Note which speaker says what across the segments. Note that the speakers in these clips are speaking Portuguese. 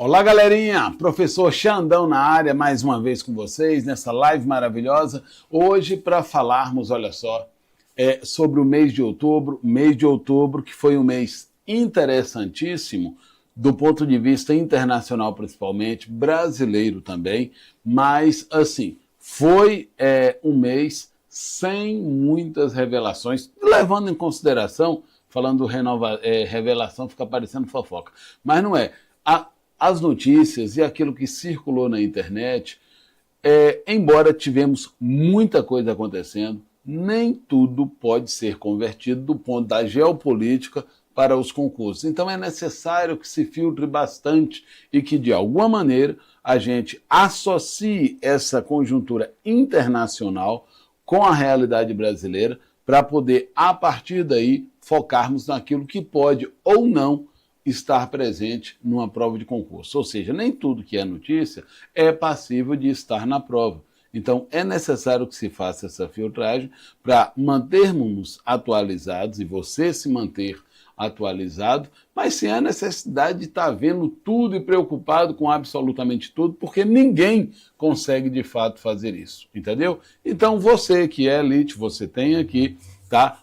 Speaker 1: Olá, galerinha! Professor Xandão na área, mais uma vez com vocês, nessa live maravilhosa. Hoje, para falarmos, olha só, sobre o mês de outubro, que foi um mês interessantíssimo, do ponto de vista internacional principalmente, brasileiro também, mas, assim, foi um mês sem muitas revelações, levando em consideração, falando revelação, fica parecendo fofoca, mas não é. As notícias e aquilo que circulou na internet, embora tivemos muita coisa acontecendo, nem tudo pode ser convertido do ponto da geopolítica para os concursos. Então é necessário que se filtre bastante e que, de alguma maneira, a gente associe essa conjuntura internacional com a realidade brasileira para poder, a partir daí, focarmos naquilo que pode ou não estar presente numa prova de concurso. Ou seja, nem tudo que é notícia é passível de estar na prova. Então, é necessário que se faça essa filtragem para mantermos atualizados e você se manter atualizado, mas sem a necessidade de estar vendo tudo e preocupado com absolutamente tudo, porque ninguém consegue de fato fazer isso, entendeu? Então, você que é elite, você tem aqui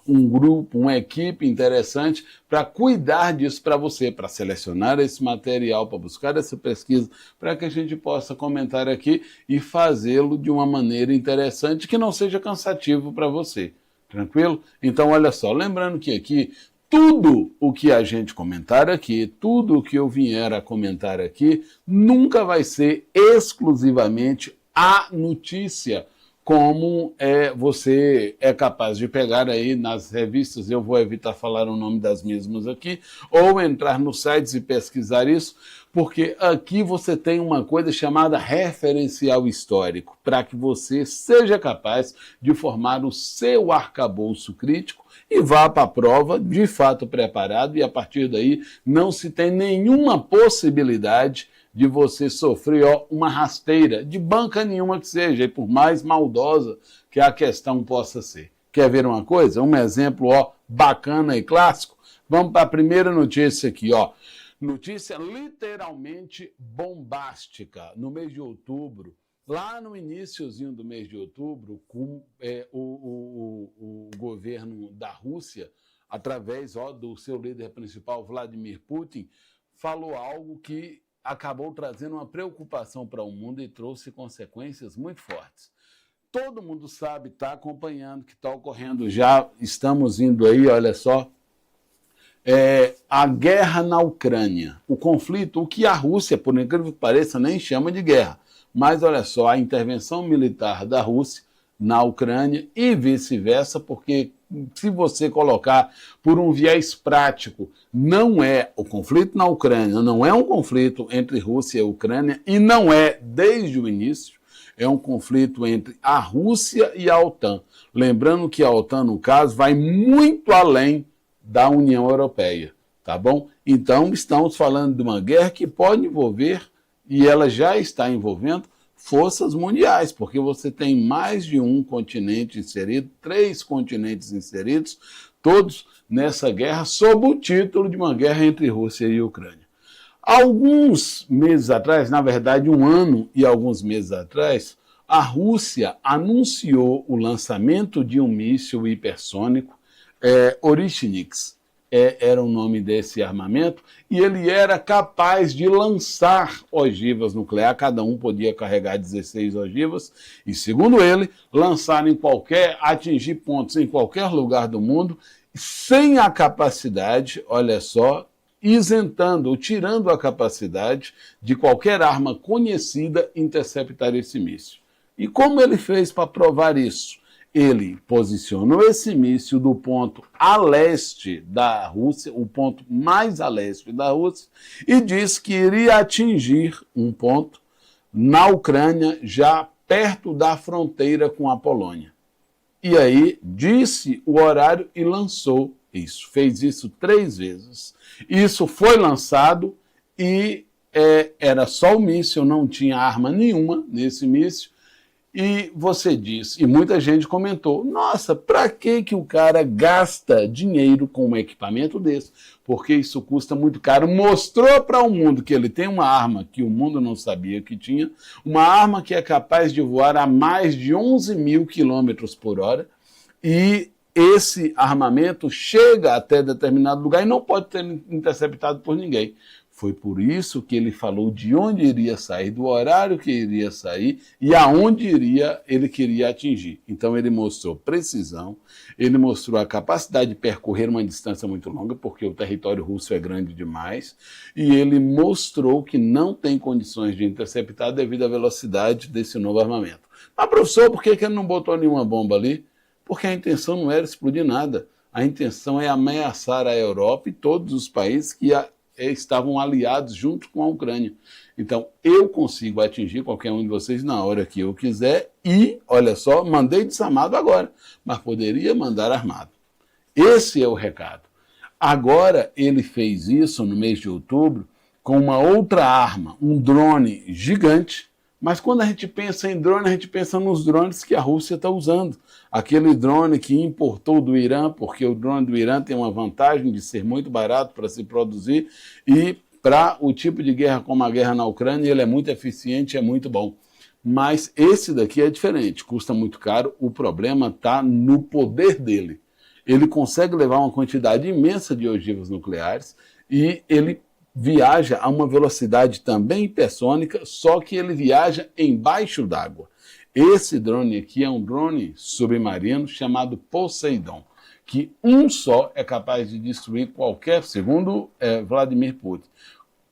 Speaker 1: um grupo, uma equipe interessante para cuidar disso para você, para selecionar esse material, para buscar essa pesquisa, para que a gente possa comentar aqui e fazê-lo de uma maneira interessante que não seja cansativo para você. Tranquilo? Então, olha só, lembrando que aqui, tudo o que a gente comentar aqui, tudo o que eu vier a comentar aqui, nunca vai ser exclusivamente a notícia, como você é capaz de pegar aí nas revistas, eu vou evitar falar o nome das mesmas aqui, ou entrar nos sites e pesquisar isso, porque aqui você tem uma coisa chamada referencial histórico, para que você seja capaz de formar o seu arcabouço crítico e vá para a prova de fato preparado, e a partir daí não se tem nenhuma possibilidade de você sofrer uma rasteira, de banca nenhuma que seja, e por mais maldosa que a questão possa ser. Quer ver uma coisa? Um exemplo bacana e clássico? Vamos para a primeira notícia aqui. Notícia literalmente bombástica. No mês de outubro, lá no iniciozinho do mês de outubro, com o governo da Rússia, através do seu líder principal, Vladimir Putin, falou algo que acabou trazendo uma preocupação para o mundo e trouxe consequências muito fortes. Todo mundo sabe, está acompanhando, que está ocorrendo já, estamos indo aí, olha só, a guerra na Ucrânia, o conflito, o que a Rússia, por incrível que pareça, nem chama de guerra, mas olha só, a intervenção militar da Rússia na Ucrânia e vice-versa, porque se você colocar por um viés prático, não é o conflito na Ucrânia, não é um conflito entre Rússia e Ucrânia, e não é, desde o início, é um conflito entre a Rússia e a OTAN. Lembrando que a OTAN, no caso, vai muito além da União Europeia, tá bom? Então, estamos falando de uma guerra que pode envolver, e ela já está envolvendo, forças mundiais, porque você tem mais de um continente inserido, 3 continentes inseridos, todos nessa guerra, sob o título de uma guerra entre Rússia e Ucrânia. Alguns meses atrás, na verdade 1 ano e alguns meses atrás, a Rússia anunciou o lançamento de um míssil hipersônico, Orishniks, era o nome desse armamento, e ele era capaz de lançar ogivas nucleares, cada um podia carregar 16 ogivas, e segundo ele, atingir pontos em qualquer lugar do mundo, sem a capacidade, olha só, isentando ou tirando a capacidade de qualquer arma conhecida interceptar esse míssil. E como ele fez para provar isso? Ele posicionou esse míssil do ponto a leste da Rússia, o ponto mais a leste da Rússia, e disse que iria atingir um ponto na Ucrânia, já perto da fronteira com a Polônia. E aí disse o horário e lançou isso. Fez isso 3 vezes. Isso foi lançado e era só o míssil, não tinha arma nenhuma nesse míssil. E você diz, e muita gente comentou, nossa, para que o cara gasta dinheiro com um equipamento desse? Porque isso custa muito caro. Mostrou para o mundo que ele tem uma arma que o mundo não sabia que tinha, uma arma que é capaz de voar a mais de 11 mil quilômetros por hora, e esse armamento chega até determinado lugar e não pode ser interceptado por ninguém. Foi por isso que ele falou de onde iria sair, do horário que iria sair e aonde ele queria atingir. Então ele mostrou precisão, ele mostrou a capacidade de percorrer uma distância muito longa, porque o território russo é grande demais, e ele mostrou que não tem condições de interceptar devido à velocidade desse novo armamento. Mas, professor, por que ele não botou nenhuma bomba ali? Porque a intenção não era explodir nada. A intenção é ameaçar a Europa e todos os países que estavam aliados junto com a Ucrânia. Então, eu consigo atingir qualquer um de vocês na hora que eu quiser e, olha só, mandei desarmado agora, mas poderia mandar armado. Esse é o recado. Agora, ele fez isso no mês de outubro com uma outra arma, um drone gigante, mas quando a gente pensa em drone, a gente pensa nos drones que a Rússia está usando. Aquele drone que importou do Irã, porque o drone do Irã tem uma vantagem de ser muito barato para se produzir e para o tipo de guerra como a guerra na Ucrânia, ele é muito eficiente, é muito bom. Mas esse daqui é diferente, custa muito caro, o problema está no poder dele. Ele consegue levar uma quantidade imensa de ogivas nucleares e ele viaja a uma velocidade também hipersônica, só que ele viaja embaixo d'água. Esse drone aqui é um drone submarino chamado Poseidon, que um só é capaz de destruir qualquer, segundo Vladimir Putin,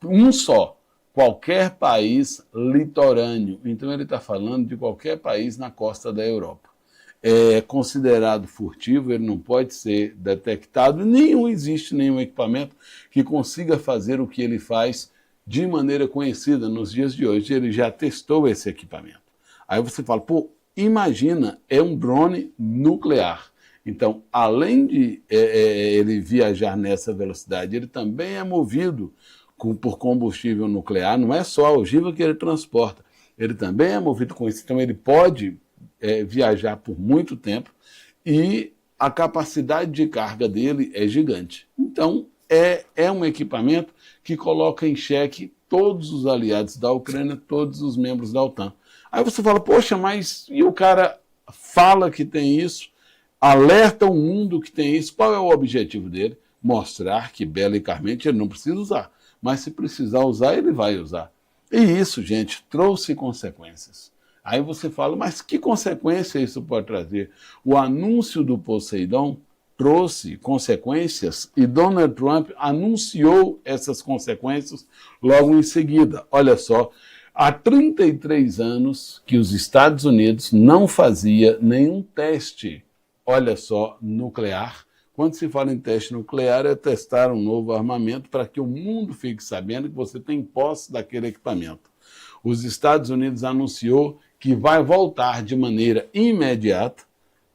Speaker 1: um só, qualquer país litorâneo. Então ele está falando de qualquer país na costa da Europa. É considerado furtivo, ele não pode ser detectado, existe nenhum equipamento que consiga fazer o que ele faz de maneira conhecida nos dias de hoje. Ele já testou esse equipamento. Aí você fala, pô, imagina, é um drone nuclear. Então, além de ele viajar nessa velocidade, ele também é movido por combustível nuclear, não é só a ogiva que ele transporta, ele também é movido com isso, então ele pode viajar por muito tempo e a capacidade de carga dele é gigante. Então, é um equipamento que coloca em xeque todos os aliados da Ucrânia, todos os membros da OTAN. Aí você fala, poxa, mas e o cara fala que tem isso, alerta o mundo que tem isso, qual é o objetivo dele? Mostrar que belicamente ele não precisa usar, mas se precisar usar, ele vai usar. E isso, gente, trouxe consequências. Aí você fala, mas que consequência isso pode trazer? O anúncio do Poseidon trouxe consequências e Donald Trump anunciou essas consequências logo em seguida. Olha só, há 33 anos que os Estados Unidos não fazia nenhum teste, olha só, nuclear. Quando se fala em teste nuclear, é testar um novo armamento para que o mundo fique sabendo que você tem posse daquele equipamento. Os Estados Unidos anunciou que vai voltar de maneira imediata,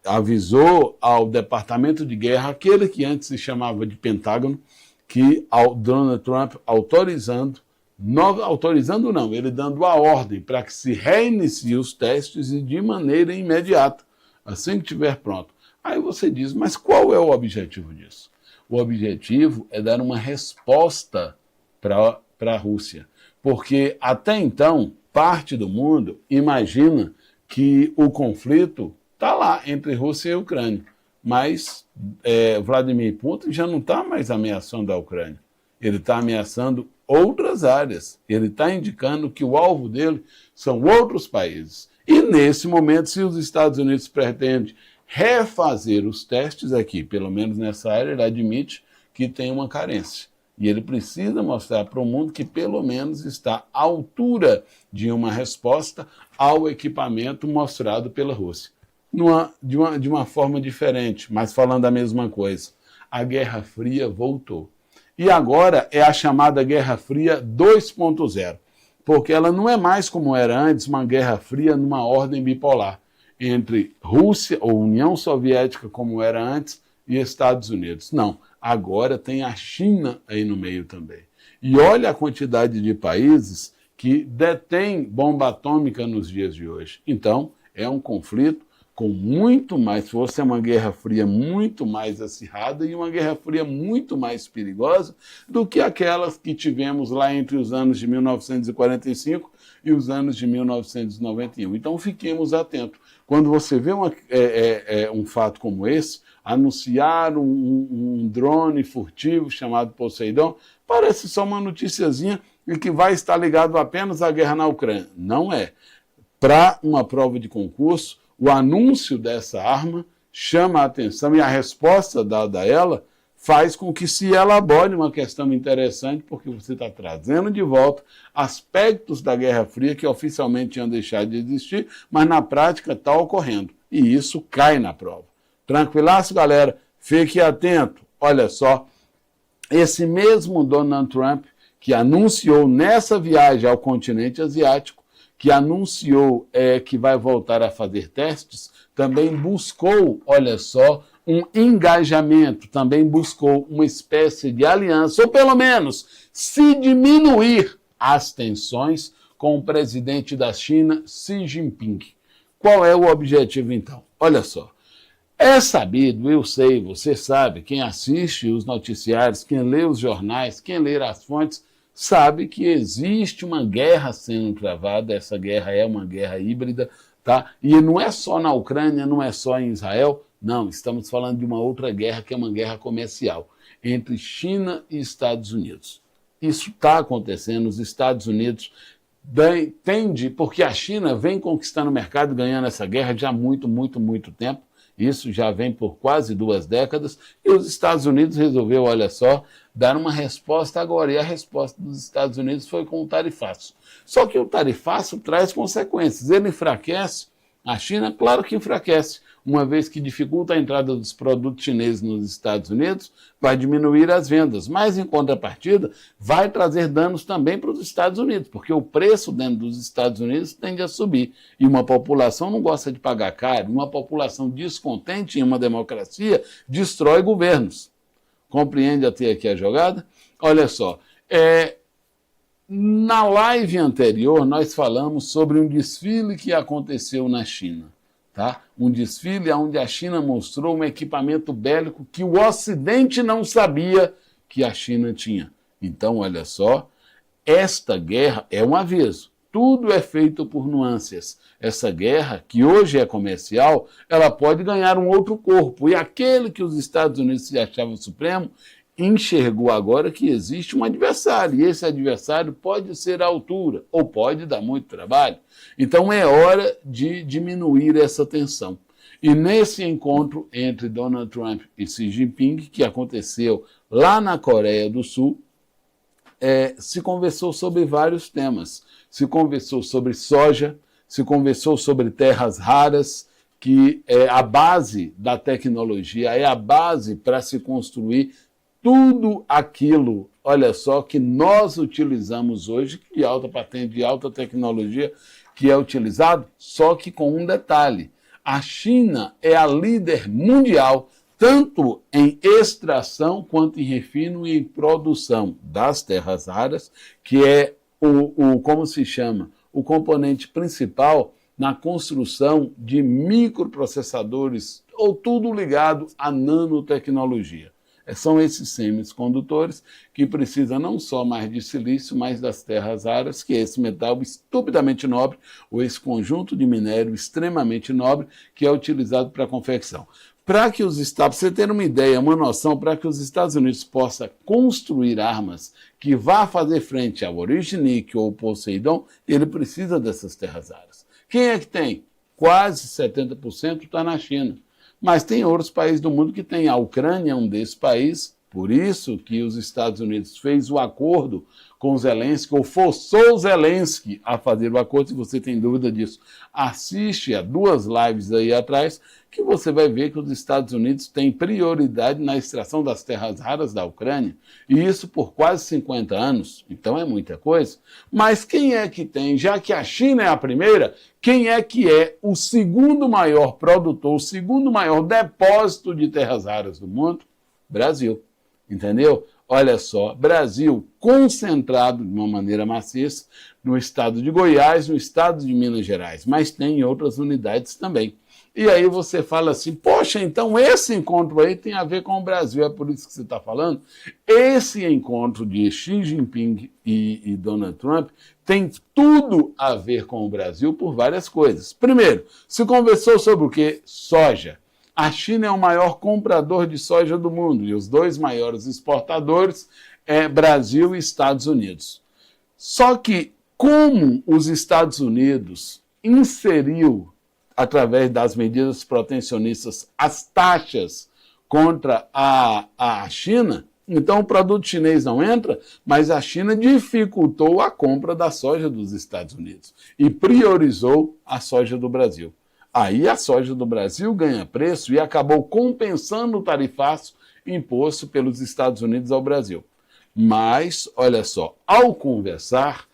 Speaker 1: avisou ao Departamento de Guerra, aquele que antes se chamava de Pentágono, que ao Donald Trump autorizando não, ele dando a ordem para que se reinicie os testes e de maneira imediata, assim que estiver pronto. Aí você diz, mas qual é o objetivo disso? O objetivo é dar uma resposta para a Rússia, porque até então, parte do mundo imagina que o conflito está lá entre Rússia e Ucrânia, mas Vladimir Putin já não está mais ameaçando a Ucrânia, ele está ameaçando outras áreas, ele está indicando que o alvo dele são outros países. E nesse momento, se os Estados Unidos pretendem refazer os testes aqui, pelo menos nessa área, ele admite que tem uma carência. E ele precisa mostrar para o mundo que pelo menos está à altura de uma resposta ao equipamento mostrado pela Rússia. De uma forma diferente, mas falando a mesma coisa. A Guerra Fria voltou. E agora é a chamada Guerra Fria 2.0, porque ela não é mais como era antes, uma Guerra Fria numa ordem bipolar, entre Rússia ou União Soviética, como era antes, e Estados Unidos. Não, agora tem a China aí no meio também. E olha a quantidade de países que detêm bomba atômica nos dias de hoje. Então, é um conflito com muito mais força, é uma Guerra Fria muito mais acirrada e uma Guerra Fria muito mais perigosa do que aquelas que tivemos lá entre os anos de 1945 e os anos de 1991. Então fiquemos atentos. Quando você vê um fato como esse, anunciar um drone furtivo chamado Poseidon, parece só uma noticiazinha e que vai estar ligado apenas à guerra na Ucrânia. Não é. Para uma prova de concurso, o anúncio dessa arma chama a atenção e a resposta dada a ela faz com que se elabore uma questão interessante, porque você está trazendo de volta aspectos da Guerra Fria que oficialmente tinham deixado de existir, mas na prática está ocorrendo. E isso cai na prova. Tranquilaço, galera? Fique atento. Olha só, esse mesmo Donald Trump que anunciou nessa viagem ao continente asiático, que anunciou que vai voltar a fazer testes, também buscou, olha só, um engajamento, também buscou uma espécie de aliança, ou pelo menos se diminuir as tensões com o presidente da China, Xi Jinping. Qual é o objetivo, então? Olha só, é sabido, eu sei, você sabe, quem assiste os noticiários, quem lê os jornais, quem lê as fontes, sabe que existe uma guerra sendo travada, essa guerra é uma guerra híbrida, tá? E não é só na Ucrânia, não é só em Israel, não, estamos falando de uma outra guerra que é uma guerra comercial entre China e Estados Unidos. Isso está acontecendo, os Estados Unidos tende, porque a China vem conquistando o mercado, ganhando essa guerra já há muito tempo, isso já vem por quase 2 décadas, e os Estados Unidos resolveu, olha só, dar uma resposta agora, e a resposta dos Estados Unidos foi com o tarifaço. Só que o tarifaço traz consequências, ele enfraquece a China, claro que enfraquece, uma vez que dificulta a entrada dos produtos chineses nos Estados Unidos, vai diminuir as vendas, mas em contrapartida vai trazer danos também para os Estados Unidos, porque o preço dentro dos Estados Unidos tende a subir, e uma população não gosta de pagar caro, uma população descontente em uma democracia destrói governos. Compreende até aqui a jogada? Olha só, na live anterior nós falamos sobre um desfile que aconteceu na China. Tá? Um desfile onde a China mostrou um equipamento bélico que o Ocidente não sabia que a China tinha. Então, olha só, esta guerra é um aviso. Tudo é feito por nuances. Essa guerra, que hoje é comercial, ela pode ganhar um outro corpo. E aquele que os Estados Unidos se achavam supremo, enxergou agora que existe um adversário, e esse adversário pode ser à altura, ou pode dar muito trabalho. Então é hora de diminuir essa tensão. E nesse encontro entre Donald Trump e Xi Jinping, que aconteceu lá na Coreia do Sul, se conversou sobre vários temas. Se conversou sobre soja, se conversou sobre terras raras, que é a base da tecnologia, é a base para se construir tudo aquilo, olha só, que nós utilizamos hoje, de alta patente, de alta tecnologia, que é utilizado, só que com um detalhe. A China é a líder mundial, tanto em extração quanto em refino e em produção das terras raras, que é como se chama, o componente principal na construção de microprocessadores, ou tudo ligado à nanotecnologia. São esses semicondutores que precisam não só mais de silício, mas das terras raras, que é esse metal estupidamente nobre, ou esse conjunto de minério extremamente nobre, que é utilizado para a confecção. Para que os Estados, você ter uma ideia, uma noção, para que os Estados Unidos possam construir armas que vá fazer frente ao Originic ou Poseidon, ele precisa dessas terras raras. Quem é que tem? Quase 70% está na China. Mas tem outros países do mundo que tem. A Ucrânia é um desses países, por isso que os Estados Unidos fez o acordo com o Zelensky, ou forçou o Zelensky a fazer o acordo. Se você tem dúvida disso, assiste a 2 lives aí atrás, que você vai ver que os Estados Unidos têm prioridade na extração das terras raras da Ucrânia, e isso por quase 50 anos, então é muita coisa. Mas quem é que tem, já que a China é a primeira, quem é que é o segundo maior produtor, o segundo maior depósito de terras raras do mundo? Brasil, entendeu? olha só, Brasil concentrado de uma maneira maciça no estado de Goiás, no estado de Minas Gerais, mas tem em outras unidades também. E aí você fala assim, poxa, então esse encontro aí tem a ver com o Brasil, é por isso que você está falando? Esse encontro de Xi Jinping e Donald Trump tem tudo a ver com o Brasil por várias coisas. Primeiro, se conversou sobre o quê? Soja. A China é o maior comprador de soja do mundo e os dois maiores exportadores é Brasil e Estados Unidos. Só que como os Estados Unidos inseriu, através das medidas protecionistas, as taxas contra a China, então o produto chinês não entra, mas a China dificultou a compra da soja dos Estados Unidos e priorizou a soja do Brasil. Aí a soja do Brasil ganha preço e acabou compensando o tarifaço imposto pelos Estados Unidos ao Brasil. Mas, olha só, ao conversar,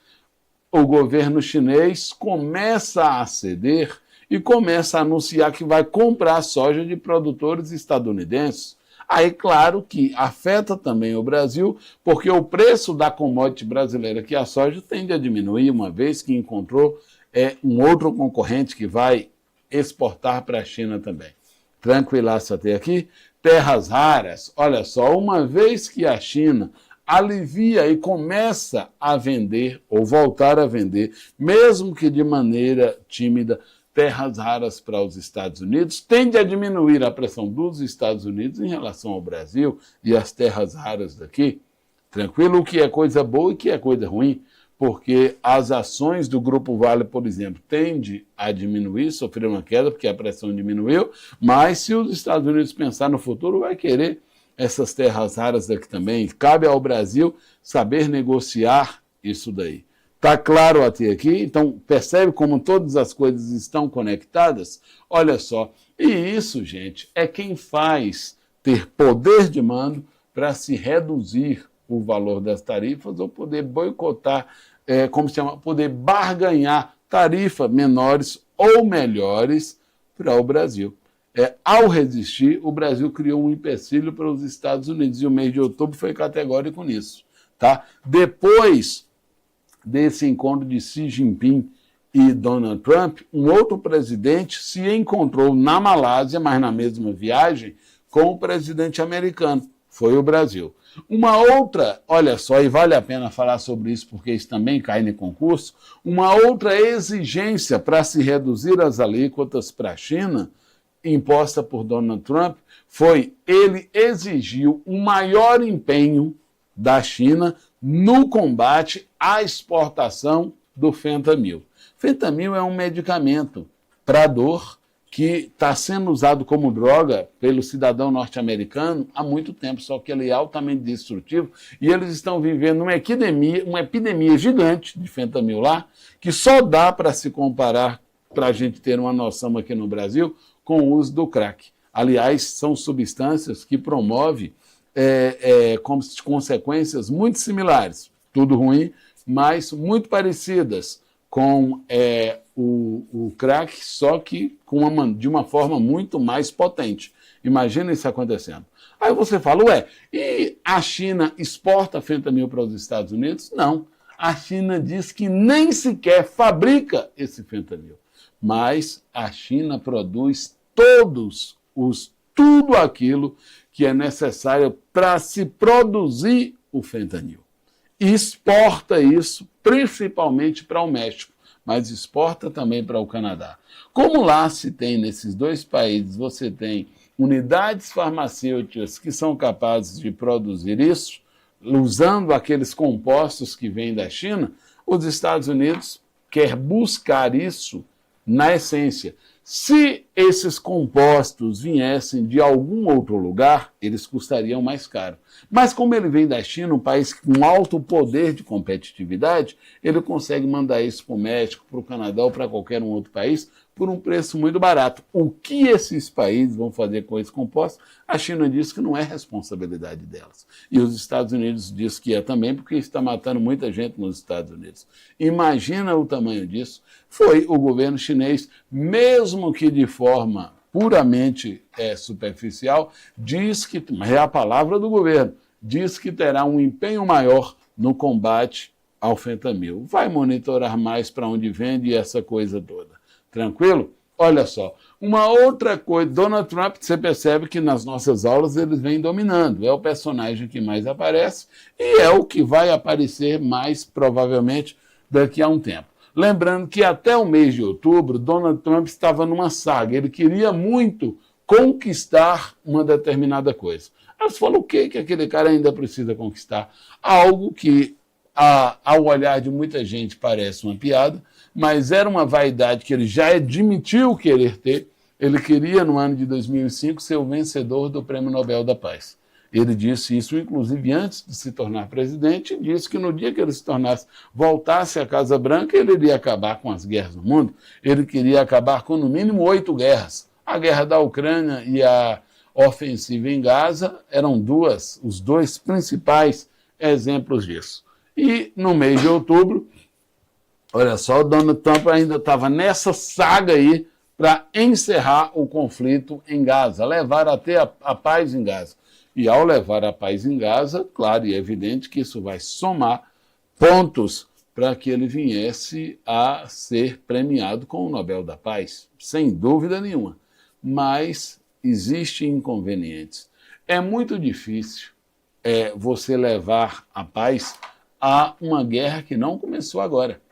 Speaker 1: o governo chinês começa a ceder e começa a anunciar que vai comprar soja de produtores estadunidenses. Aí, claro que afeta também o Brasil, porque o preço da commodity brasileira, que é a soja, tende a diminuir, uma vez que encontrou um outro concorrente que vai exportar para a China também. Tranquilaço até aqui? Terras raras, olha só, uma vez que a China alivia e começa a vender, ou voltar a vender, mesmo que de maneira tímida, terras raras para os Estados Unidos, tende a diminuir a pressão dos Estados Unidos em relação ao Brasil e às terras raras daqui. Tranquilo? O que é coisa boa e o que é coisa ruim, porque as ações do Grupo Vale, por exemplo, tendem a diminuir, sofrer uma queda, porque a pressão diminuiu, mas se os Estados Unidos pensar no futuro, vai querer essas terras raras daqui também. Cabe ao Brasil saber negociar isso daí. Está claro até aqui? Então, percebe como todas as coisas estão conectadas? Olha só, e isso, gente, é quem faz ter poder de mando para se reduzir o valor das tarifas ou poder boicotar, como se chama, poder barganhar tarifas menores ou melhores para o Brasil. Ao resistir, o Brasil criou um empecilho para os Estados Unidos e o mês de outubro foi categórico nisso. Tá? Depois desse encontro de Xi Jinping e Donald Trump, um outro presidente se encontrou na Malásia, mas na mesma viagem, com o presidente americano. Foi o Brasil. Uma outra, olha só, e vale a pena falar sobre isso porque isso também cai no concurso, uma outra exigência para se reduzir as alíquotas para a China, imposta por Donald Trump, foi ele exigiu um maior empenho da China no combate à exportação do fentanil. Fentanil é um medicamento para dor que está sendo usado como droga pelo cidadão norte-americano há muito tempo, só que ele é altamente destrutivo e eles estão vivendo uma epidemia gigante de fentanil lá, que só dá para se comparar, para a gente ter uma noção aqui no Brasil, com o uso do crack. Aliás, são substâncias que promovem consequências muito similares, tudo ruim, mas muito parecidas com o crack, só que de uma forma muito mais potente. Imagina isso acontecendo. Aí você fala, e a China exporta fentanil para os Estados Unidos? Não. A China diz que nem sequer fabrica esse fentanil. Mas a China produz tudo aquilo que é necessário para se produzir o fentanil. E exporta isso principalmente para o México, mas exporta também para o Canadá. Como lá se tem, nesses dois países, você tem unidades farmacêuticas que são capazes de produzir isso, usando aqueles compostos que vêm da China, os Estados Unidos quer buscar isso na essência. Se esses compostos viessem de algum outro lugar, eles custariam mais caro. Mas como ele vem da China, um país com alto poder de competitividade, ele consegue mandar isso para o México, para o Canadá ou para qualquer um outro país por um preço muito barato. O que esses países vão fazer com esse composto? A China diz que não é responsabilidade delas. E os Estados Unidos diz que é também, porque está matando muita gente nos Estados Unidos. Imagina o tamanho disso. Foi o governo chinês, mesmo que de forma puramente superficial, diz que, é a palavra do governo, diz que terá um empenho maior no combate ao fentanil. Vai monitorar mais para onde vende essa coisa toda. Tranquilo? Olha só, uma outra coisa, Donald Trump, você percebe que nas nossas aulas eles vêm dominando, é o personagem que mais aparece e é o que vai aparecer mais provavelmente daqui a um tempo. Lembrando que até o mês de outubro, Donald Trump estava numa saga, ele queria muito conquistar uma determinada coisa. Aí você falou, o que aquele cara ainda precisa conquistar? Algo que, ao olhar de muita gente, parece uma piada, mas era uma vaidade que ele já admitiu querer ter. Ele queria, no ano de 2005, ser o vencedor do Prêmio Nobel da Paz. Ele disse isso, inclusive, antes de se tornar presidente, e disse que no dia que ele se tornasse, voltasse à Casa Branca, ele iria acabar com as guerras no mundo. Ele queria acabar com, no mínimo, 8 guerras. A guerra da Ucrânia e a ofensiva em Gaza eram os dois principais exemplos disso. E, no mês de outubro, olha só, o Donald Trump ainda estava nessa saga aí para encerrar o conflito em Gaza, levar até a paz em Gaza. E ao levar a paz em Gaza, claro e é evidente que isso vai somar pontos para que ele viesse a ser premiado com o Nobel da Paz, sem dúvida nenhuma. Mas existem inconvenientes. É muito difícil você levar a paz a uma guerra que não começou agora.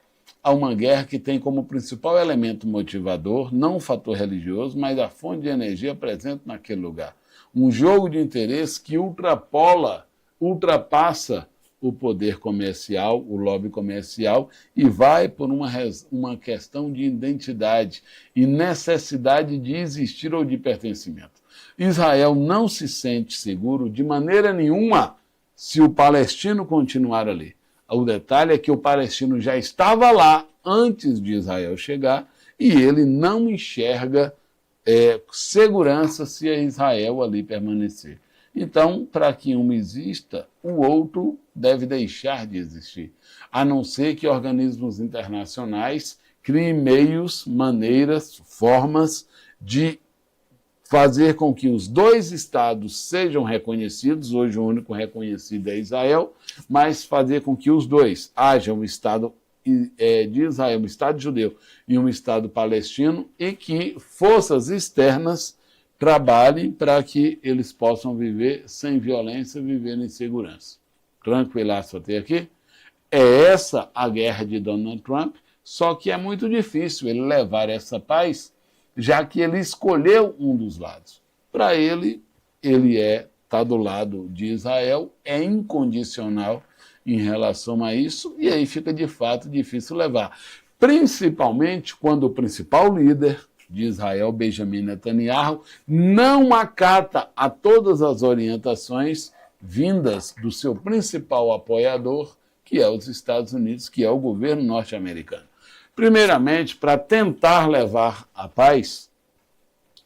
Speaker 1: A uma guerra que tem como principal elemento motivador, não o fator religioso, mas a fonte de energia presente naquele lugar. Um jogo de interesse que ultrapassa o poder comercial, o lobby comercial, e vai por uma questão de identidade e necessidade de existir ou de pertencimento. Israel não se sente seguro de maneira nenhuma se o palestino continuar ali. O detalhe é que o palestino já estava lá antes de Israel chegar e ele não enxerga segurança se a Israel ali permanecer. Então, para que um exista, o outro deve deixar de existir, a não ser que organismos internacionais criem meios, maneiras, formas de fazer com que os dois estados sejam reconhecidos. Hoje o único reconhecido é Israel, mas fazer com que os dois, haja um estado de Israel, um estado judeu e um estado palestino, e que forças externas trabalhem para que eles possam viver sem violência, viver em segurança. Tranquilaço até aqui? É essa a guerra de Donald Trump, só que é muito difícil ele levar essa paz, já que ele escolheu um dos lados. Para ele está do lado de Israel, é incondicional em relação a isso, e aí fica de fato difícil levar. Principalmente quando o principal líder de Israel, Benjamin Netanyahu, não acata a todas as orientações vindas do seu principal apoiador, que é os Estados Unidos, que é o governo norte-americano. Primeiramente, para tentar levar a paz,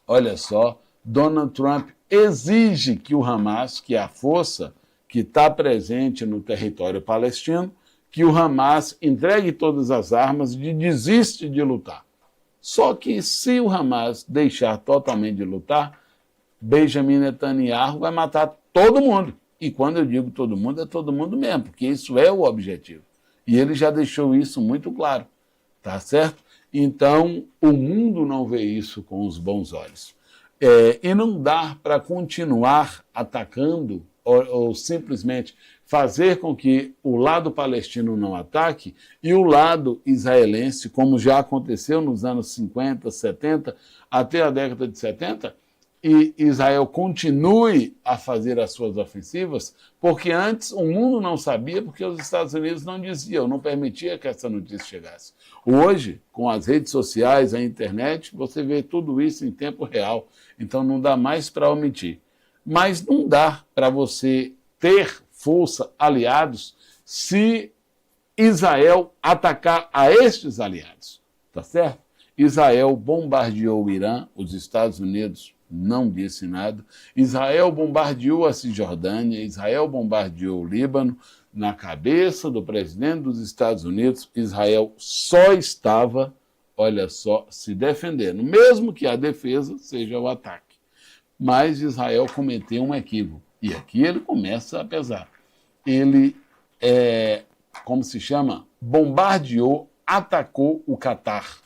Speaker 1: olha só, Donald Trump exige que o Hamas, que é a força que está presente no território palestino, que o Hamas entregue todas as armas e desiste de lutar. Só que se o Hamas deixar totalmente de lutar, Benjamin Netanyahu vai matar todo mundo. E quando eu digo todo mundo, é todo mundo mesmo, porque isso é o objetivo. E ele já deixou isso muito claro, tá certo? Então, o mundo não vê isso com os bons olhos. E não dá para continuar atacando ou simplesmente fazer com que o lado palestino não ataque e o lado israelense, como já aconteceu nos anos 50, 70, até a década de 70, e Israel continue a fazer as suas ofensivas, porque antes o mundo não sabia, porque os Estados Unidos não diziam, não permitia que essa notícia chegasse. Hoje, com as redes sociais, a internet, você vê tudo isso em tempo real, então não dá mais para omitir. Mas não dá para você ter força, aliados, se Israel atacar a estes aliados, tá certo? Israel bombardeou o Irã, os Estados Unidos não disse nada. Israel bombardeou a Cisjordânia, Israel bombardeou o Líbano. Na cabeça do presidente dos Estados Unidos, Israel só estava, olha só, se defendendo, mesmo que a defesa seja o ataque. Mas Israel cometeu um equívoco. E aqui ele começa a pesar. Ele, como se chama, bombardeou, atacou o Catar.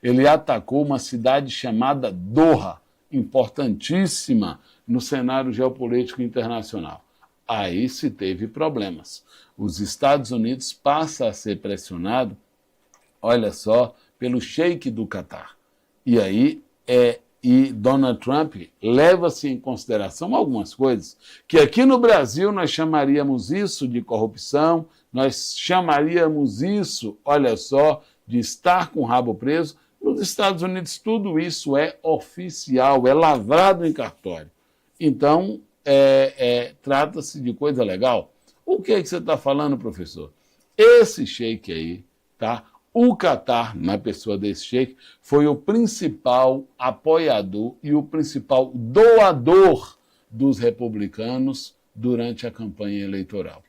Speaker 1: Ele atacou uma cidade chamada Doha, importantíssima no cenário geopolítico internacional. Aí se teve problemas. Os Estados Unidos passam a ser pressionado, olha só, pelo sheik do Catar. E aí e Donald Trump leva-se em consideração algumas coisas, que aqui no Brasil nós chamaríamos isso de corrupção, nós chamaríamos isso, olha só, de estar com o rabo preso. Nos Estados Unidos tudo isso é oficial, é lavrado em cartório. Então, trata-se de coisa legal. O que é que você está falando, professor? Esse sheik aí, tá? O Catar, na pessoa desse sheik, foi o principal apoiador e o principal doador dos republicanos durante a campanha eleitoral.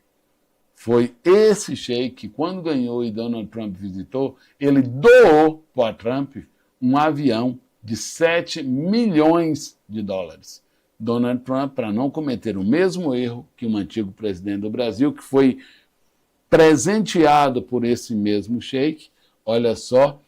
Speaker 1: Foi esse sheik que, quando ganhou e Donald Trump visitou, ele doou para Trump um avião de 7 milhões de dólares. Donald Trump, para não cometer o mesmo erro que o antigo presidente do Brasil, que foi presenteado por esse mesmo sheik, olha só,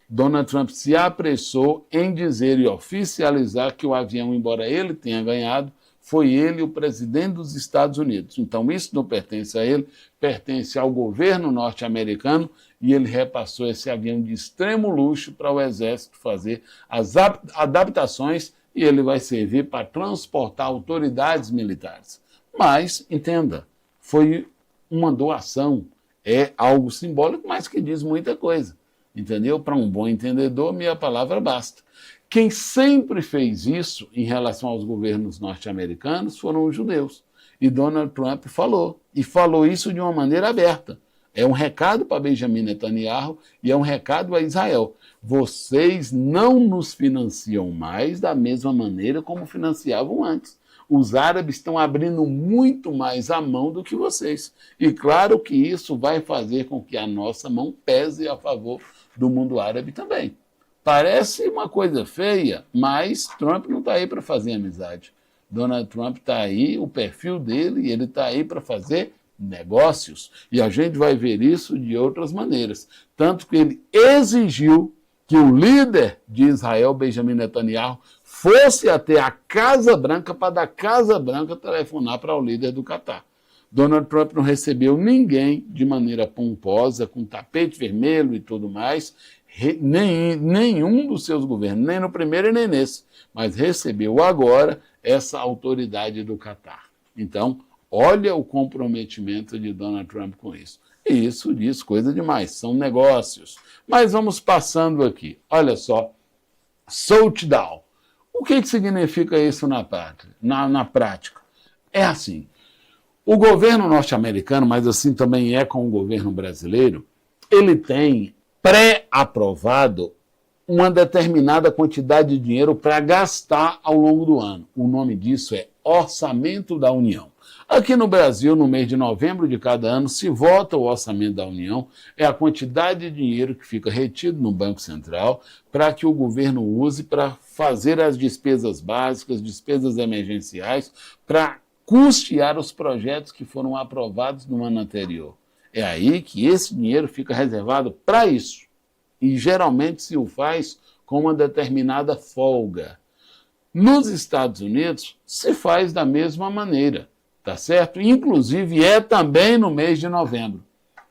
Speaker 1: Donald Trump se apressou em dizer e oficializar que o avião, embora ele tenha ganhado, foi ele o presidente dos Estados Unidos. Então isso não pertence a ele, pertence ao governo norte-americano, e ele repassou esse avião de extremo luxo para o exército fazer as adaptações, e ele vai servir para transportar autoridades militares. Mas, entenda, foi uma doação, é algo simbólico, mas que diz muita coisa, entendeu? Para um bom entendedor, minha palavra basta. Quem sempre fez isso em relação aos governos norte-americanos foram os judeus. E Donald Trump falou, e falou isso de uma maneira aberta. É um recado para Benjamin Netanyahu e é um recado a Israel. Vocês não nos financiam mais da mesma maneira como financiavam antes. Os árabes estão abrindo muito mais a mão do que vocês. E claro que isso vai fazer com que a nossa mão pese a favor do mundo árabe também. Parece uma coisa feia, mas Trump não está aí para fazer amizade. Donald Trump está aí, o perfil dele, ele está aí para fazer negócios. E a gente vai ver isso de outras maneiras. Tanto que ele exigiu que o líder de Israel, Benjamin Netanyahu, fosse até a Casa Branca para da Casa Branca telefonar para o líder do Catar. Donald Trump não recebeu ninguém de maneira pomposa, com tapete vermelho e tudo mais, nenhum dos seus governos, nem no primeiro e nem nesse, mas recebeu agora essa autoridade do Catar. Então, olha o comprometimento de Donald Trump com isso. E isso diz coisa demais, são negócios. Mas vamos passando aqui. Olha só, shutdown. O que significa isso na prática? É assim, o governo norte-americano, mas assim também é com o governo brasileiro, ele tem pré-aprovado uma determinada quantidade de dinheiro para gastar ao longo do ano. O nome disso é Orçamento da União. Aqui no Brasil, no mês de novembro de cada ano, se vota o Orçamento da União, é a quantidade de dinheiro que fica retido no Banco Central para que o governo use para fazer as despesas básicas, despesas emergenciais, para custear os projetos que foram aprovados no ano anterior. É aí que esse dinheiro fica reservado para isso. E geralmente se o faz com uma determinada folga. Nos Estados Unidos, se faz da mesma maneira, tá certo? Inclusive é também no mês de novembro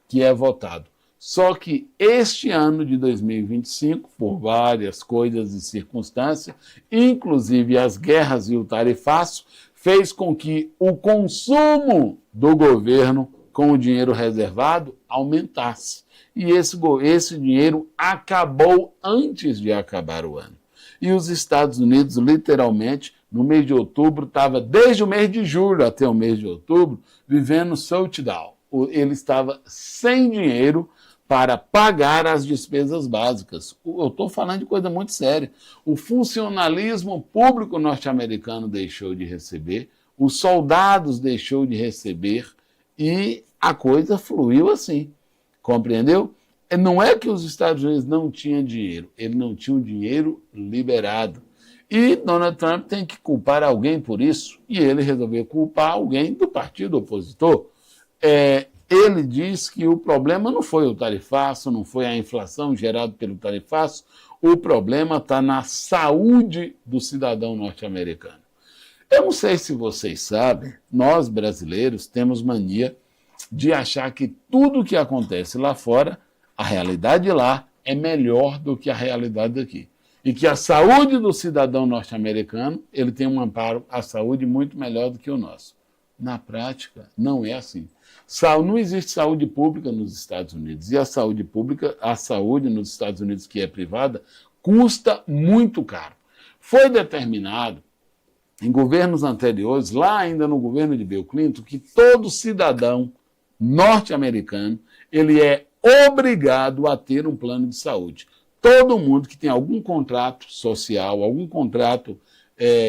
Speaker 1: que é votado. Só que este ano de 2025, por várias coisas e circunstâncias, inclusive as guerras e o tarifaço, fez com que o consumo do governo com o dinheiro reservado aumentasse. E esse dinheiro acabou antes de acabar o ano. E os Estados Unidos, literalmente, no mês de outubro, estava desde o mês de julho até o mês de outubro, vivendo shutdown. Ele estava sem dinheiro para pagar as despesas básicas. Eu estou falando de coisa muito séria. O funcionalismo público norte-americano deixou de receber, os soldados deixou de receber e a coisa fluiu assim. Compreendeu? Não é que os Estados Unidos não tinham dinheiro, ele não tinha o dinheiro liberado. E Donald Trump tem que culpar alguém por isso, e ele resolveu culpar alguém do partido opositor. Ele diz que o problema não foi o tarifaço, não foi a inflação gerada pelo tarifaço, o problema está na saúde do cidadão norte-americano. Eu não sei se vocês sabem, nós brasileiros temos mania de achar que tudo que acontece lá fora, a realidade lá é melhor do que a realidade aqui. E que a saúde do cidadão norte-americano, ele tem um amparo à saúde muito melhor do que o nosso. Na prática, não é assim. Não existe saúde pública nos Estados Unidos. E a saúde pública, a saúde nos Estados Unidos que é privada, custa muito caro. Foi determinado em governos anteriores, lá ainda no governo de Bill Clinton, que todo cidadão norte-americano, ele é obrigado a ter um plano de saúde. Todo mundo que tem algum contrato social, algum contrato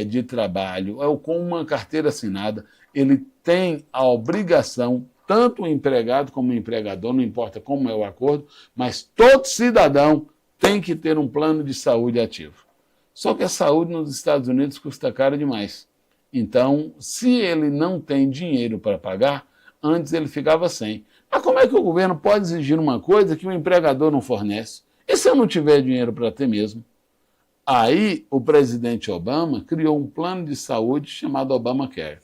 Speaker 1: de trabalho, ou com uma carteira assinada, ele tem a obrigação, tanto o empregado como o empregador, não importa como é o acordo, mas todo cidadão tem que ter um plano de saúde ativo. Só que a saúde nos Estados Unidos custa caro demais. Então, se ele não tem dinheiro para pagar, antes ele ficava sem. Mas como é que o governo pode exigir uma coisa que o empregador não fornece? E se eu não tiver dinheiro para ter mesmo? Aí o presidente Obama criou um plano de saúde chamado Obamacare.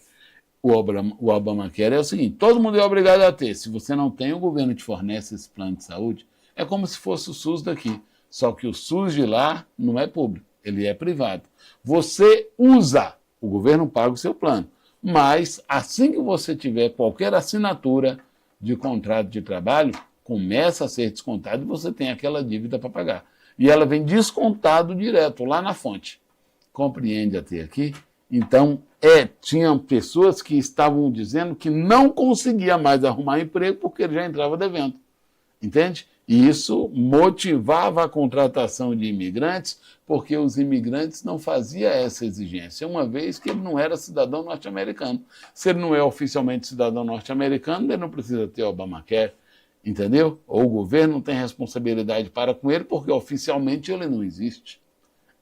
Speaker 1: O Obamacare é o seguinte, todo mundo é obrigado a ter. Se você não tem, o governo te fornece esse plano de saúde. É como se fosse o SUS daqui. Só que o SUS de lá não é público, ele é privado. Você usa, o governo paga o seu plano. Mas assim que você tiver qualquer assinatura de contrato de trabalho, começa a ser descontado e você tem aquela dívida para pagar. E ela vem descontado direto, lá na fonte. Compreende até aqui? Então, tinham pessoas que estavam dizendo que não conseguia mais arrumar emprego porque ele já entrava devendo. Entende? E isso motivava a contratação de imigrantes, porque os imigrantes não faziam essa exigência, uma vez que ele não era cidadão norte-americano. Se ele não é oficialmente cidadão norte-americano, ele não precisa ter Obamacare, entendeu? Ou o governo não tem responsabilidade para com ele, porque oficialmente ele não existe.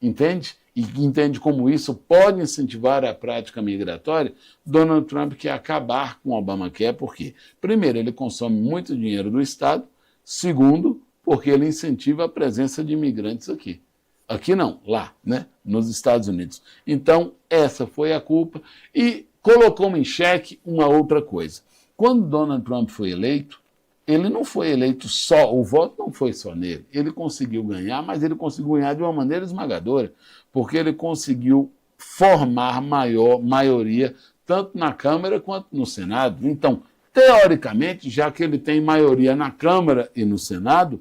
Speaker 1: Entende? E entende como isso pode incentivar a prática migratória. Donald Trump quer acabar com o Obamacare, porque, primeiro, ele consome muito dinheiro do Estado, segundo, porque ele incentiva a presença de imigrantes aqui. Aqui não, lá, né? Nos Estados Unidos. Então, essa foi a culpa e colocou em xeque uma outra coisa. Quando Donald Trump foi eleito, ele não foi eleito só, o voto não foi só nele. Ele conseguiu ganhar, mas ele conseguiu ganhar de uma maneira esmagadora, porque ele conseguiu formar maioria tanto na Câmara quanto no Senado. Então, teoricamente, já que ele tem maioria na Câmara e no Senado,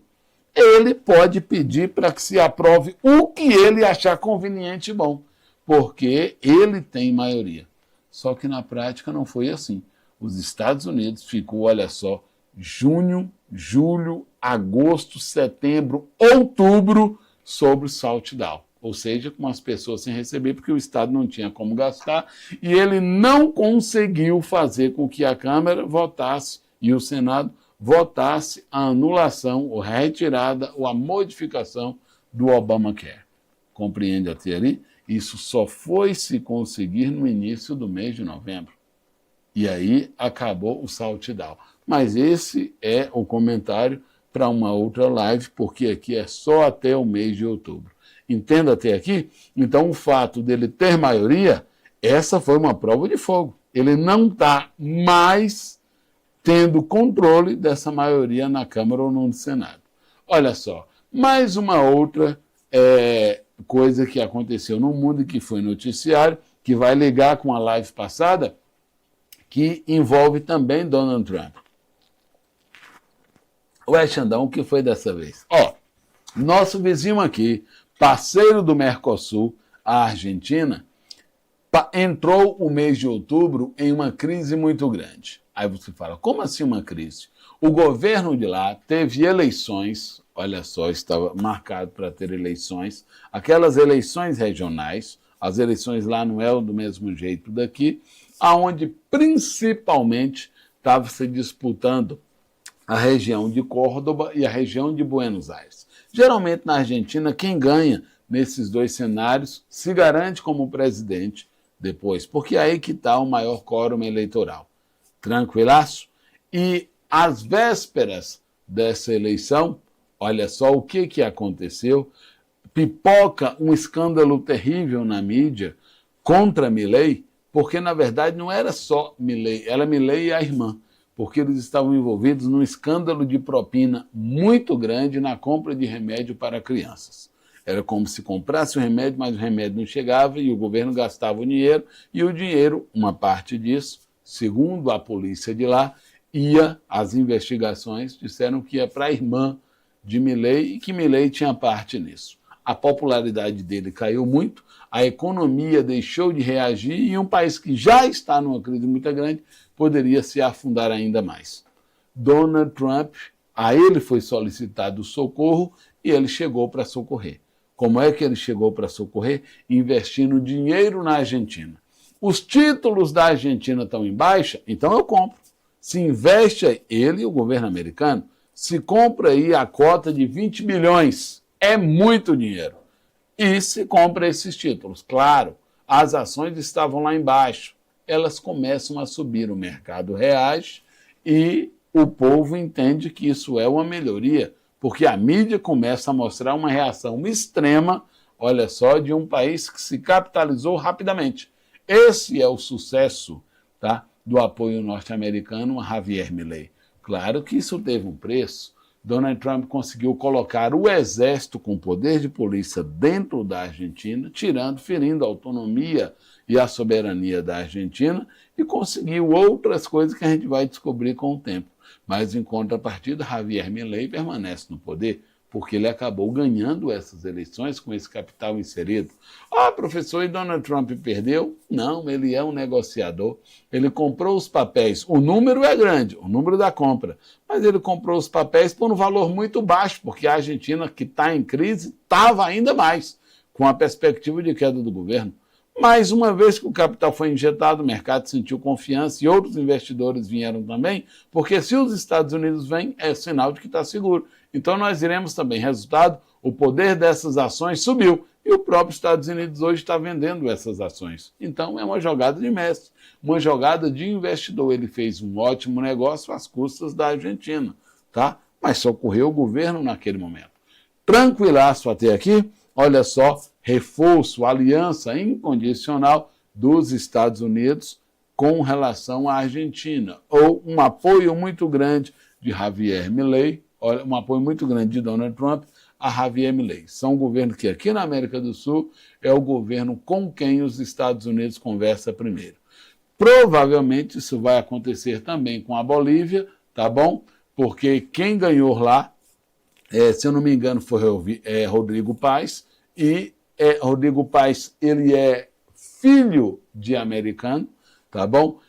Speaker 1: ele pode pedir para que se aprove o que ele achar conveniente e bom, porque ele tem maioria. Só que na prática não foi assim. Os Estados Unidos ficou, olha só, junho, julho, agosto, setembro, outubro sobre o saltdown. Ou seja, com as pessoas sem receber, porque o Estado não tinha como gastar, e ele não conseguiu fazer com que a Câmara votasse e o Senado votasse a anulação, ou a retirada, ou a modificação do Obamacare. Compreende até ali? Isso só foi se conseguir no início do mês de novembro. E aí acabou o saltdown. Mas esse é o comentário para uma outra live, porque aqui é só até o mês de outubro. Entenda até aqui? Então, o fato dele ter maioria, essa foi uma prova de fogo. Ele não está mais tendo controle dessa maioria na Câmara ou no Senado. Olha só, mais uma outra coisa que aconteceu no mundo e que foi noticiário, que vai ligar com a live passada, que envolve também Donald Trump. Ué, Xandão, o que foi dessa vez? Nosso vizinho aqui, parceiro do Mercosul, a Argentina, entrou o mês de outubro em uma crise muito grande. Aí você fala, como assim uma crise? O governo de lá teve eleições, olha só, estava marcado para ter eleições, aquelas eleições regionais, as eleições lá não é do mesmo jeito daqui, aonde principalmente estava se disputando a região de Córdoba e a região de Buenos Aires. Geralmente na Argentina quem ganha nesses dois cenários, se garante como presidente depois, porque é aí que está o maior quórum eleitoral. Tranquilaço? E às vésperas dessa eleição, olha só o que aconteceu, pipoca um escândalo terrível na mídia contra Milei, porque na verdade não era só Milei, era Milei e a irmã, porque eles estavam envolvidos num escândalo de propina muito grande na compra de remédio para crianças. Era como se comprasse o remédio, mas o remédio não chegava e o governo gastava o dinheiro, e o dinheiro, uma parte disso, segundo a polícia de lá, as investigações disseram que ia para a irmã de Milei e que Milei tinha parte nisso. A popularidade dele caiu muito, a economia deixou de reagir e um país que já está numa crise muito grande poderia se afundar ainda mais. Donald Trump, a ele foi solicitado socorro e ele chegou para socorrer. Como é que ele chegou para socorrer? Investindo dinheiro na Argentina. Os títulos da Argentina estão em baixa, então eu compro. Se investe ele e o governo americano, se compra aí a cota de 20 milhões, é muito dinheiro. E se compra esses títulos. Claro, as ações estavam lá embaixo, elas começam a subir, o mercado reage e o povo entende que isso é uma melhoria, porque a mídia começa a mostrar uma reação extrema, olha só, de um país que se capitalizou rapidamente. Esse é o sucesso, tá, do apoio norte-americano a Javier Milei. Claro que isso teve um preço. Donald Trump conseguiu colocar o exército com poder de polícia dentro da Argentina, ferindo a autonomia e a soberania da Argentina, e conseguiu outras coisas que a gente vai descobrir com o tempo. Mas, em contrapartida, Javier Milei permanece no poder, porque ele acabou ganhando essas eleições com esse capital inserido. Ah, professor, e Donald Trump perdeu? Não, ele é um negociador. Ele comprou os papéis. O número é grande, o número da compra. Mas ele comprou os papéis por um valor muito baixo, porque a Argentina, que está em crise, estava ainda mais, com a perspectiva de queda do governo. Mas uma vez que o capital foi injetado, o mercado sentiu confiança e outros investidores vieram também, porque se os Estados Unidos vêm, é sinal de que está seguro. Então nós iremos também. Resultado, o poder dessas ações subiu e o próprio Estados Unidos hoje está vendendo essas ações. Então é uma jogada de mestre, uma jogada de investidor. Ele fez um ótimo negócio às custas da Argentina, tá? Mas socorreu o governo naquele momento. Tranquilaço até aqui, olha só, reforço, aliança incondicional dos Estados Unidos com relação à Argentina, ou um apoio muito grande de Javier Milei, um apoio muito grande de Donald Trump a Javier Milei. São um governo que aqui na América do Sul é o governo com quem os Estados Unidos conversa primeiro. Provavelmente isso vai acontecer também com a Bolívia, tá bom? Porque quem ganhou lá, se eu não me engano, foi Rodrigo Paes, e Rodrigo Paes, ele é filho de americano, tá bom?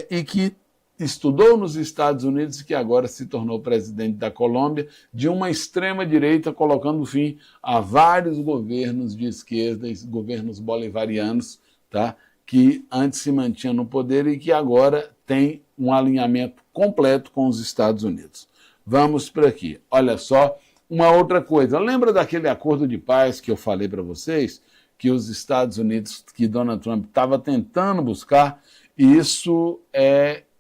Speaker 1: E que estudou nos Estados Unidos e que agora se tornou presidente da Colômbia, de uma extrema-direita, colocando fim a vários governos de esquerda, governos bolivarianos, tá? Que antes se mantinham no poder e que agora tem um alinhamento completo com os Estados Unidos. Vamos para aqui. Olha só, uma outra coisa. Lembra daquele acordo de paz que eu falei para vocês? Que os Estados Unidos, que Donald Trump estava tentando buscar, e isso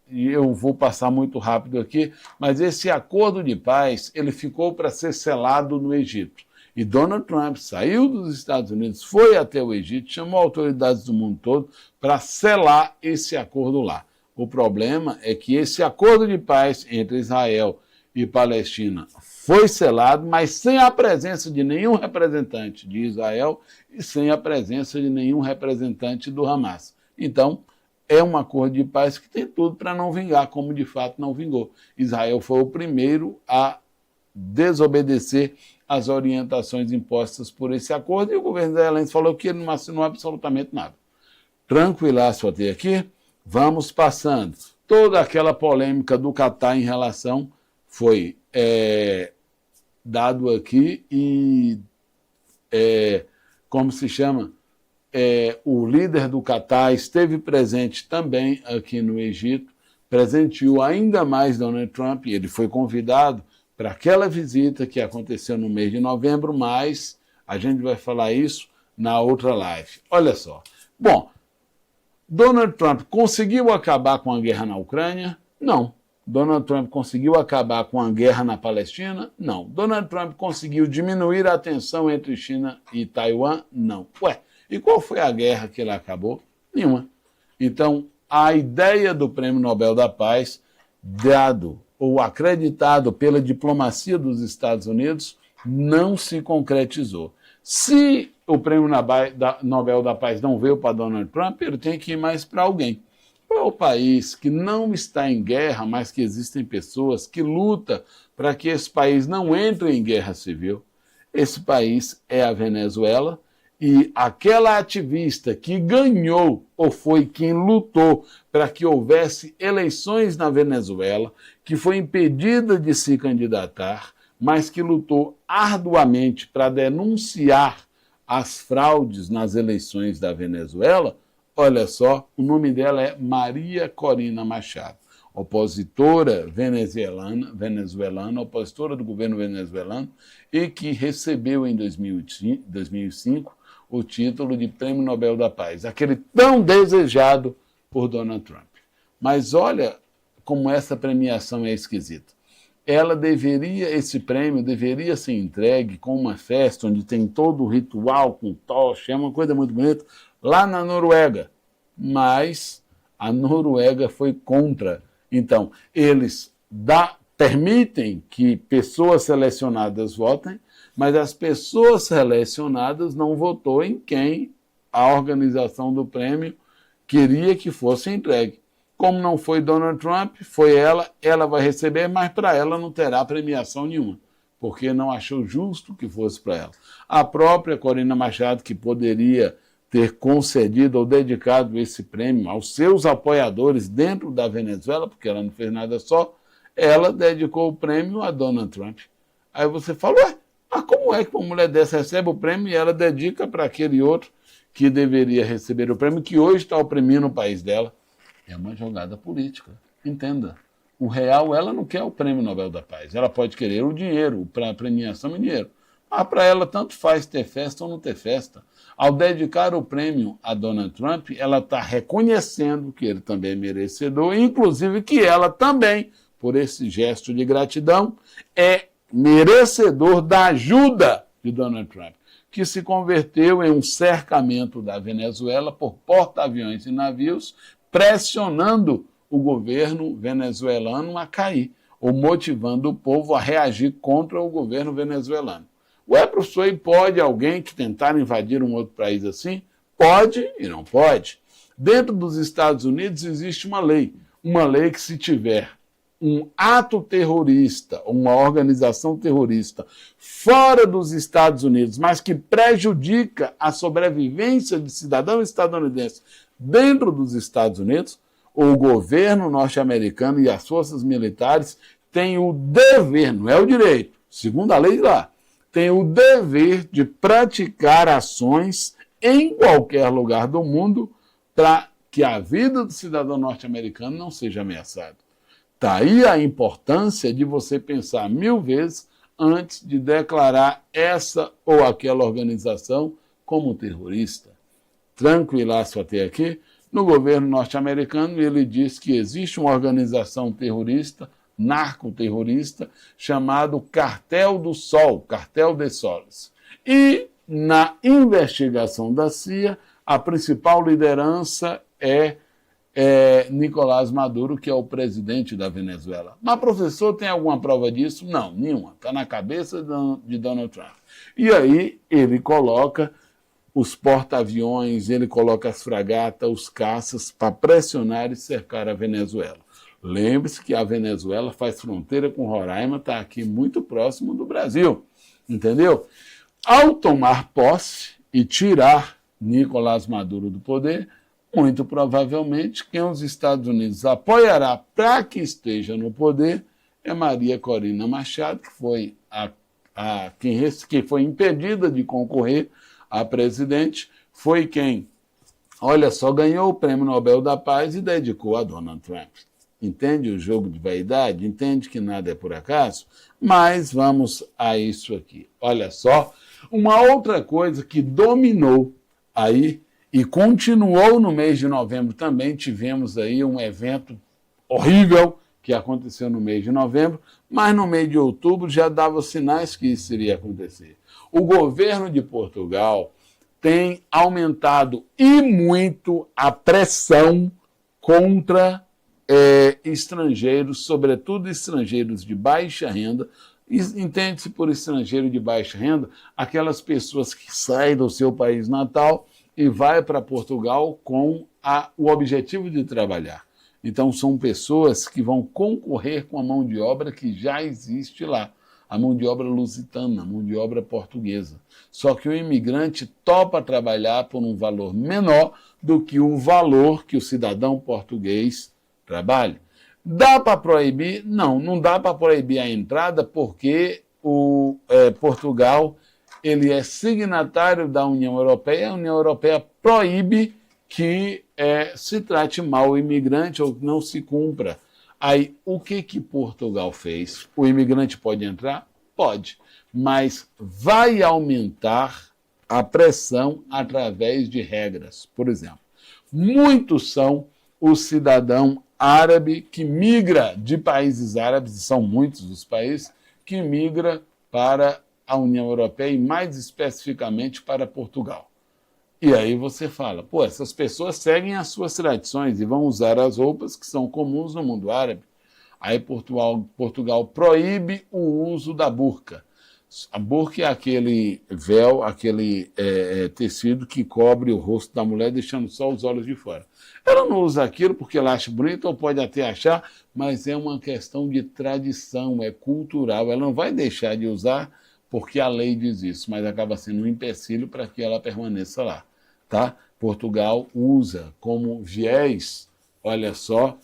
Speaker 1: eu vou passar muito rápido aqui, mas esse acordo de paz, ele ficou para ser selado no Egito. E Donald Trump saiu dos Estados Unidos, foi até o Egito, chamou autoridades do mundo todo para selar esse acordo lá. O problema é que esse acordo de paz entre Israel e Palestina foi selado, mas sem a presença de nenhum representante de Israel e sem a presença de nenhum representante do Hamas. Então, é um acordo de paz que tem tudo para não vingar, como de fato não vingou. Israel foi o primeiro a desobedecer as orientações impostas por esse acordo e o governo israelense falou que ele não assinou absolutamente nada. Tranquilaço até aqui, vamos passando. Toda aquela polêmica do Catar em relação foi dado aqui e, como se chama, o líder do Catar esteve presente também aqui no Egito, presenteou ainda mais Donald Trump, e ele foi convidado para aquela visita que aconteceu no mês de novembro, mas A gente vai falar isso na outra live. Olha só. Bom, Donald Trump conseguiu acabar com a guerra na Ucrânia? Não. Donald Trump conseguiu acabar com a guerra na Palestina? Não. Donald Trump conseguiu diminuir a tensão entre China e Taiwan? Não. Ué, e qual foi a guerra que ele acabou? Nenhuma. Então, a ideia do Prêmio Nobel da Paz, dado ou acreditado pela diplomacia dos Estados Unidos, não se concretizou. Se o Prêmio Nobel da Paz não veio para Donald Trump, ele tem que ir mais para alguém. Qual é o país que não está em guerra, mas que existem pessoas que lutam para que esse país não entre em guerra civil? Esse país é a Venezuela, e aquela ativista que ganhou, ou foi quem lutou para que houvesse eleições na Venezuela, que foi impedida de se candidatar, mas que lutou arduamente para denunciar as fraudes nas eleições da Venezuela, olha só, o nome dela é Maria Corina Machado, opositora venezuelana, opositora do governo venezuelano, e que recebeu em 2005 o título de Prêmio Nobel da Paz, aquele tão desejado por Donald Trump. Mas olha como essa premiação é esquisita. Esse prêmio deveria ser entregue com uma festa onde tem todo o ritual, com tocha, é uma coisa muito bonita, lá na Noruega. Mas a Noruega foi contra. Então, eles permitem que pessoas selecionadas votem, mas as pessoas selecionadas não votou em quem a organização do prêmio queria que fosse entregue. Como não foi Donald Trump, foi ela vai receber, mas para ela não terá premiação nenhuma, porque não achou justo que fosse para ela. A própria Corina Machado, que poderia ter concedido ou dedicado esse prêmio aos seus apoiadores dentro da Venezuela, porque ela não fez nada só, ela dedicou o prêmio a Donald Trump. Aí você fala, ué, mas como é que uma mulher dessa recebe o prêmio e ela dedica para aquele outro que deveria receber o prêmio, que hoje está oprimindo o país dela? É uma jogada política, entenda. O real, ela não quer o Prêmio Nobel da Paz, ela pode querer o dinheiro, para a premiação e dinheiro. Mas para ela tanto faz ter festa ou não ter festa. Ao dedicar o prêmio a Donald Trump, ela está reconhecendo que ele também é merecedor, inclusive que ela também, por esse gesto de gratidão, é merecedor da ajuda de Donald Trump, que se converteu em um cercamento da Venezuela por porta-aviões e navios, pressionando o governo venezuelano a cair, ou motivando o povo a reagir contra o governo venezuelano. Ué, professor, e pode alguém que tentar invadir um outro país assim? Pode e não pode. Dentro dos Estados Unidos existe uma lei que se tiver um ato terrorista, uma organização terrorista fora dos Estados Unidos, mas que prejudica a sobrevivência de cidadão estadunidense dentro dos Estados Unidos, o governo norte-americano e as forças militares têm o dever, não é o direito, segundo a lei lá, tem o dever de praticar ações em qualquer lugar do mundo para que a vida do cidadão norte-americano não seja ameaçada. Daí a importância de você pensar 1000 vezes antes de declarar essa ou aquela organização como terrorista. Tranquilaço até aqui. No governo norte-americano, ele diz que existe uma organização terrorista, narcoterrorista, chamado Cartel do Sol, Cartel de Soles. E na investigação da CIA, a principal liderança é Nicolás Maduro, que é o presidente da Venezuela. Mas, professor, tem alguma prova disso? Não, nenhuma. Está na cabeça de Donald Trump. E aí ele coloca os porta-aviões, ele coloca as fragatas, os caças, para pressionar e cercar a Venezuela. Lembre-se que a Venezuela faz fronteira com Roraima, está aqui muito próximo do Brasil, entendeu? Ao tomar posse e tirar Nicolás Maduro do poder, muito provavelmente quem os Estados Unidos apoiará para que esteja no poder é Maria Corina Machado, que foi quem foi impedida de concorrer a presidente, foi quem, olha só, ganhou o Prêmio Nobel da Paz e dedicou a Donald Trump. Entende o jogo de vaidade? Entende que nada é por acaso? Mas vamos a isso aqui. Olha só, Uma outra coisa que dominou aí e continuou no mês de novembro também, tivemos aí um evento horrível que aconteceu no mês de novembro, mas no mês de outubro já dava sinais que isso iria acontecer. O governo de Portugal tem aumentado e muito a pressão contra estrangeiros, sobretudo estrangeiros de baixa renda. Entende-se por estrangeiro de baixa renda aquelas pessoas que saem do seu país natal e vai para Portugal com o objetivo de trabalhar. Então, são pessoas que vão concorrer com a mão de obra que já existe lá, a mão de obra lusitana, a mão de obra portuguesa. Só que o imigrante topa trabalhar por um valor menor do que o valor que o cidadão português trabalha. Dá para proibir? Não, não dá para proibir a entrada porque Portugal ele é signatário da União Europeia, a União Europeia proíbe que se trate mal o imigrante ou não se cumpra. Aí, o que Portugal fez? O imigrante pode entrar? Pode, mas vai aumentar a pressão através de regras. Por exemplo, muitos são o cidadão árabe que migra de países árabes, e são muitos os países, que migra para a União Europeia e mais especificamente para Portugal. E aí você fala, essas pessoas seguem as suas tradições e vão usar as roupas que são comuns no mundo árabe. Aí Portugal proíbe o uso da burca. A burca é aquele véu, aquele tecido que cobre o rosto da mulher, deixando só os olhos de fora. Ela não usa aquilo porque ela acha bonito, ou pode até achar, mas é uma questão de tradição, é cultural. Ela não vai deixar de usar porque a lei diz isso, mas acaba sendo um empecilho para que ela permaneça lá. Tá? Portugal usa como viés, olha só,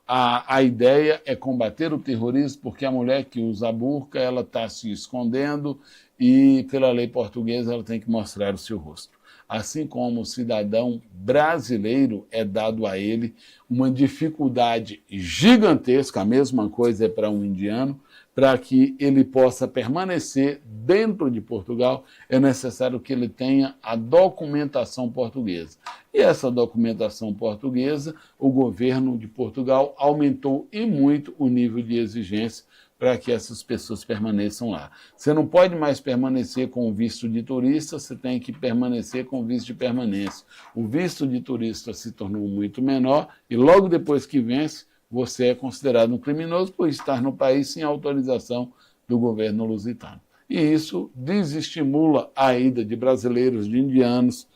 Speaker 1: a ideia é combater o terrorismo, porque a mulher que usa a burca, ela está se escondendo e, pela lei portuguesa, ela tem que mostrar o seu rosto. Assim como o cidadão brasileiro é dado a ele uma dificuldade gigantesca, a mesma coisa é para um indiano, para que ele possa permanecer dentro de Portugal, é necessário que ele tenha a documentação portuguesa. E essa documentação portuguesa, o governo de Portugal aumentou e muito o nível de exigência para que essas pessoas permaneçam lá. Você não pode mais permanecer com o visto de turista, você tem que permanecer com o visto de permanência. O visto de turista se tornou muito menor e logo depois que vence, você é considerado um criminoso por estar no país sem autorização do governo lusitano. E isso desestimula a ida de brasileiros, de indianos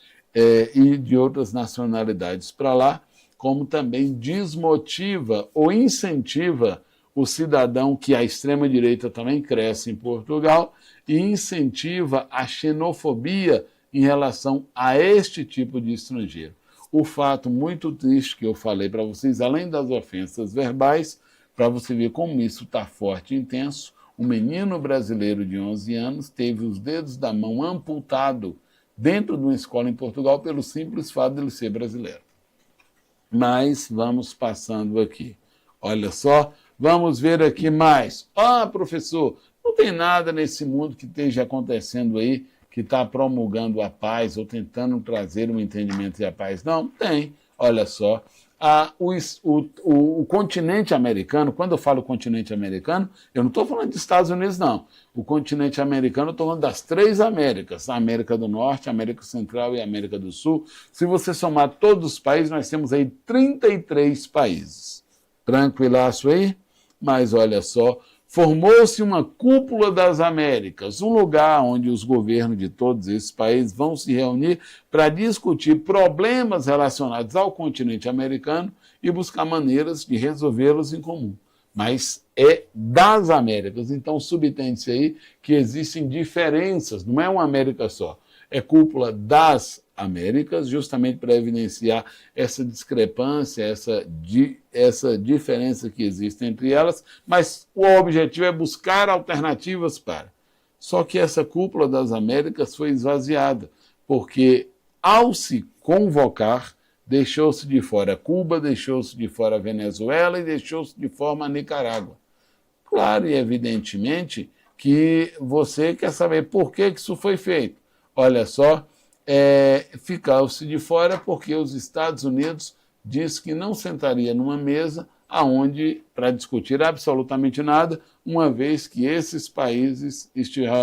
Speaker 1: e de outras nacionalidades para lá, como também desmotiva ou incentiva o cidadão, que a extrema-direita também cresce em Portugal, e incentiva a xenofobia em relação a este tipo de estrangeiro. O fato muito triste que eu falei para vocês, além das ofensas verbais, para você ver como isso está forte e intenso, um menino brasileiro de 11 anos teve os dedos da mão amputados dentro de uma escola em Portugal pelo simples fato de ele ser brasileiro. Mas vamos passando aqui. Olha só, vamos ver aqui mais. Professor, não tem nada nesse mundo que esteja acontecendo aí que está promulgando a paz ou tentando trazer um entendimento e a paz. Não, tem. Olha só, o continente americano, quando eu falo continente americano, eu não estou falando dos Estados Unidos, não. O continente americano, eu estou falando das 3 Américas, a América do Norte, a América Central e a América do Sul. Se você somar todos os países, nós temos aí 33 países. Tranquilaço aí? Mas olha só, formou-se uma cúpula das Américas, um lugar onde os governos de todos esses países vão se reunir para discutir problemas relacionados ao continente americano e buscar maneiras de resolvê-los em comum. Mas é das Américas, então subentende-se aí que existem diferenças, não é uma América só, é cúpula das Américas, justamente para evidenciar essa discrepância, essa diferença que existe entre elas, mas o objetivo é buscar alternativas para. Só que essa cúpula das Américas foi esvaziada, porque ao se convocar, deixou-se de fora Cuba, deixou-se de fora a Venezuela e deixou-se de fora a Nicarágua. Claro e evidentemente que você quer saber por que isso foi feito. Olha só, ficou-se de fora porque os Estados Unidos disse que não sentaria numa mesa para discutir absolutamente nada, uma vez que esses países,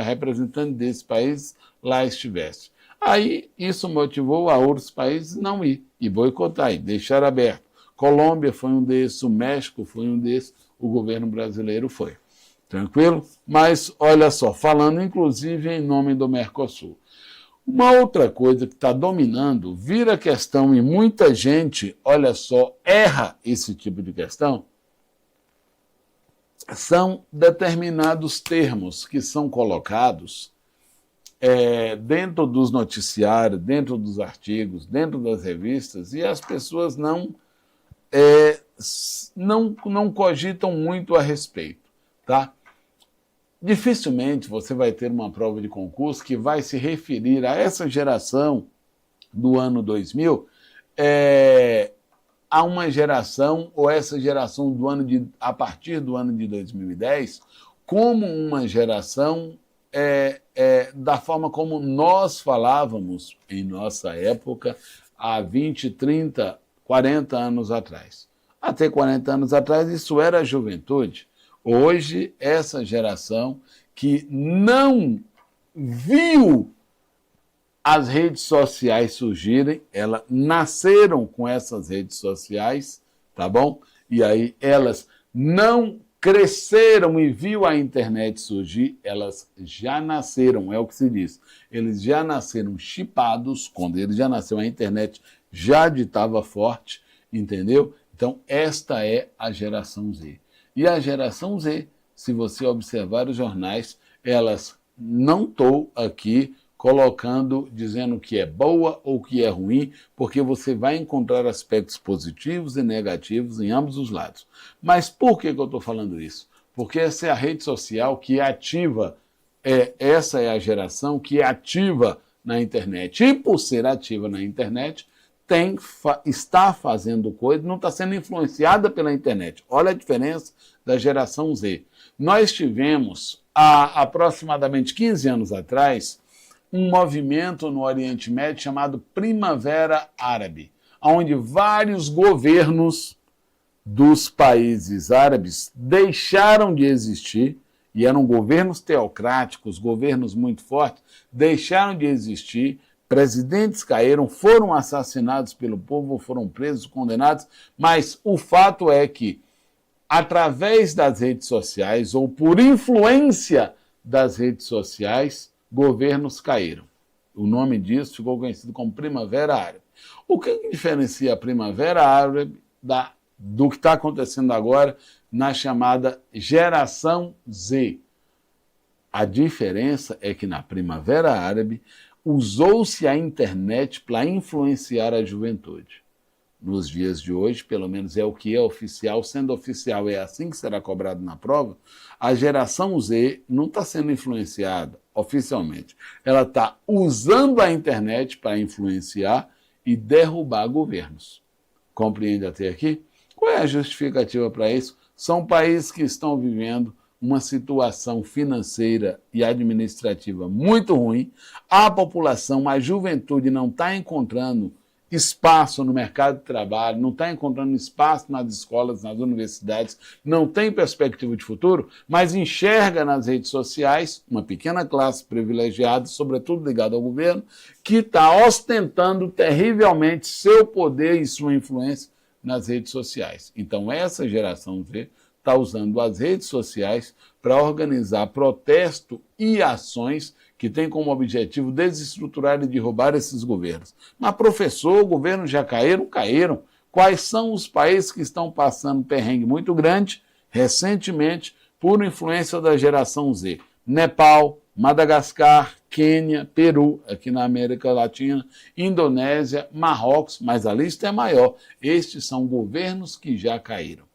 Speaker 1: representantes desses países, lá estivessem. Aí isso motivou a outros países não ir e boicotar, e deixar aberto. Colômbia foi um desses, o México foi um desses, o governo brasileiro foi. Tranquilo? Mas, olha só, falando inclusive em nome do Mercosul. Uma outra coisa que está dominando, vira questão e muita gente, olha só, erra esse tipo de questão, são determinados termos que são colocados dentro dos noticiários, dentro dos artigos, dentro das revistas, e as pessoas não cogitam muito a respeito, tá? Dificilmente você vai ter uma prova de concurso que vai se referir a essa geração do ano 2000, a uma geração, ou essa geração a partir do ano de 2010, como uma geração da forma como nós falávamos em nossa época, há 20, 30, 40 anos atrás. Até 40 anos atrás, isso era a juventude. Hoje, essa geração que não viu as redes sociais surgirem, elas nasceram com essas redes sociais, tá bom? E aí elas não cresceram e viu a internet surgir, elas já nasceram, é o que se diz. Eles já nasceram chipados, quando eles já nasceram, a internet já estava forte, entendeu? Então, esta é a geração Z. E a geração Z, se você observar os jornais, elas não estou aqui dizendo que é boa ou que é ruim, porque você vai encontrar aspectos positivos e negativos em ambos os lados. Mas por que eu estou falando isso? Porque essa é a rede social que ativa, essa é a geração que é ativa na internet. E por ser ativa na internet, está fazendo coisa, não está sendo influenciada pela internet. Olha a diferença da geração Z. Nós tivemos, há aproximadamente 15 anos atrás, um movimento no Oriente Médio chamado Primavera Árabe, onde vários governos dos países árabes deixaram de existir, e eram governos teocráticos, governos muito fortes, deixaram de existir, presidentes caíram, foram assassinados pelo povo, foram presos, condenados, mas o fato é que, através das redes sociais, ou por influência das redes sociais, governos caíram. O nome disso ficou conhecido como Primavera Árabe. O que diferencia a Primavera Árabe do que está acontecendo agora na chamada Geração Z? A diferença é que na Primavera Árabe usou-se a internet para influenciar a juventude. Nos dias de hoje, pelo menos é o que é oficial, sendo oficial é assim que será cobrado na prova, a geração Z não está sendo influenciada oficialmente. Ela está usando a internet para influenciar e derrubar governos. Compreende até aqui? Qual é a justificativa para isso? São países que estão vivendo uma situação financeira e administrativa muito ruim, a população, a juventude não está encontrando espaço no mercado de trabalho, não está encontrando espaço nas escolas, nas universidades, não tem perspectiva de futuro, mas enxerga nas redes sociais uma pequena classe privilegiada, sobretudo ligada ao governo, que está ostentando terrivelmente seu poder e sua influência nas redes sociais. Então essa geração Z está usando as redes sociais para organizar protesto e ações que têm como objetivo desestruturar e derrubar esses governos. Mas, professor, o governo já caíram? Caíram. Quais são os países que estão passando perrengue muito grande, recentemente, por influência da geração Z? Nepal, Madagascar, Quênia, Peru, aqui na América Latina, Indonésia, Marrocos, mas a lista é maior. Estes são governos que já caíram.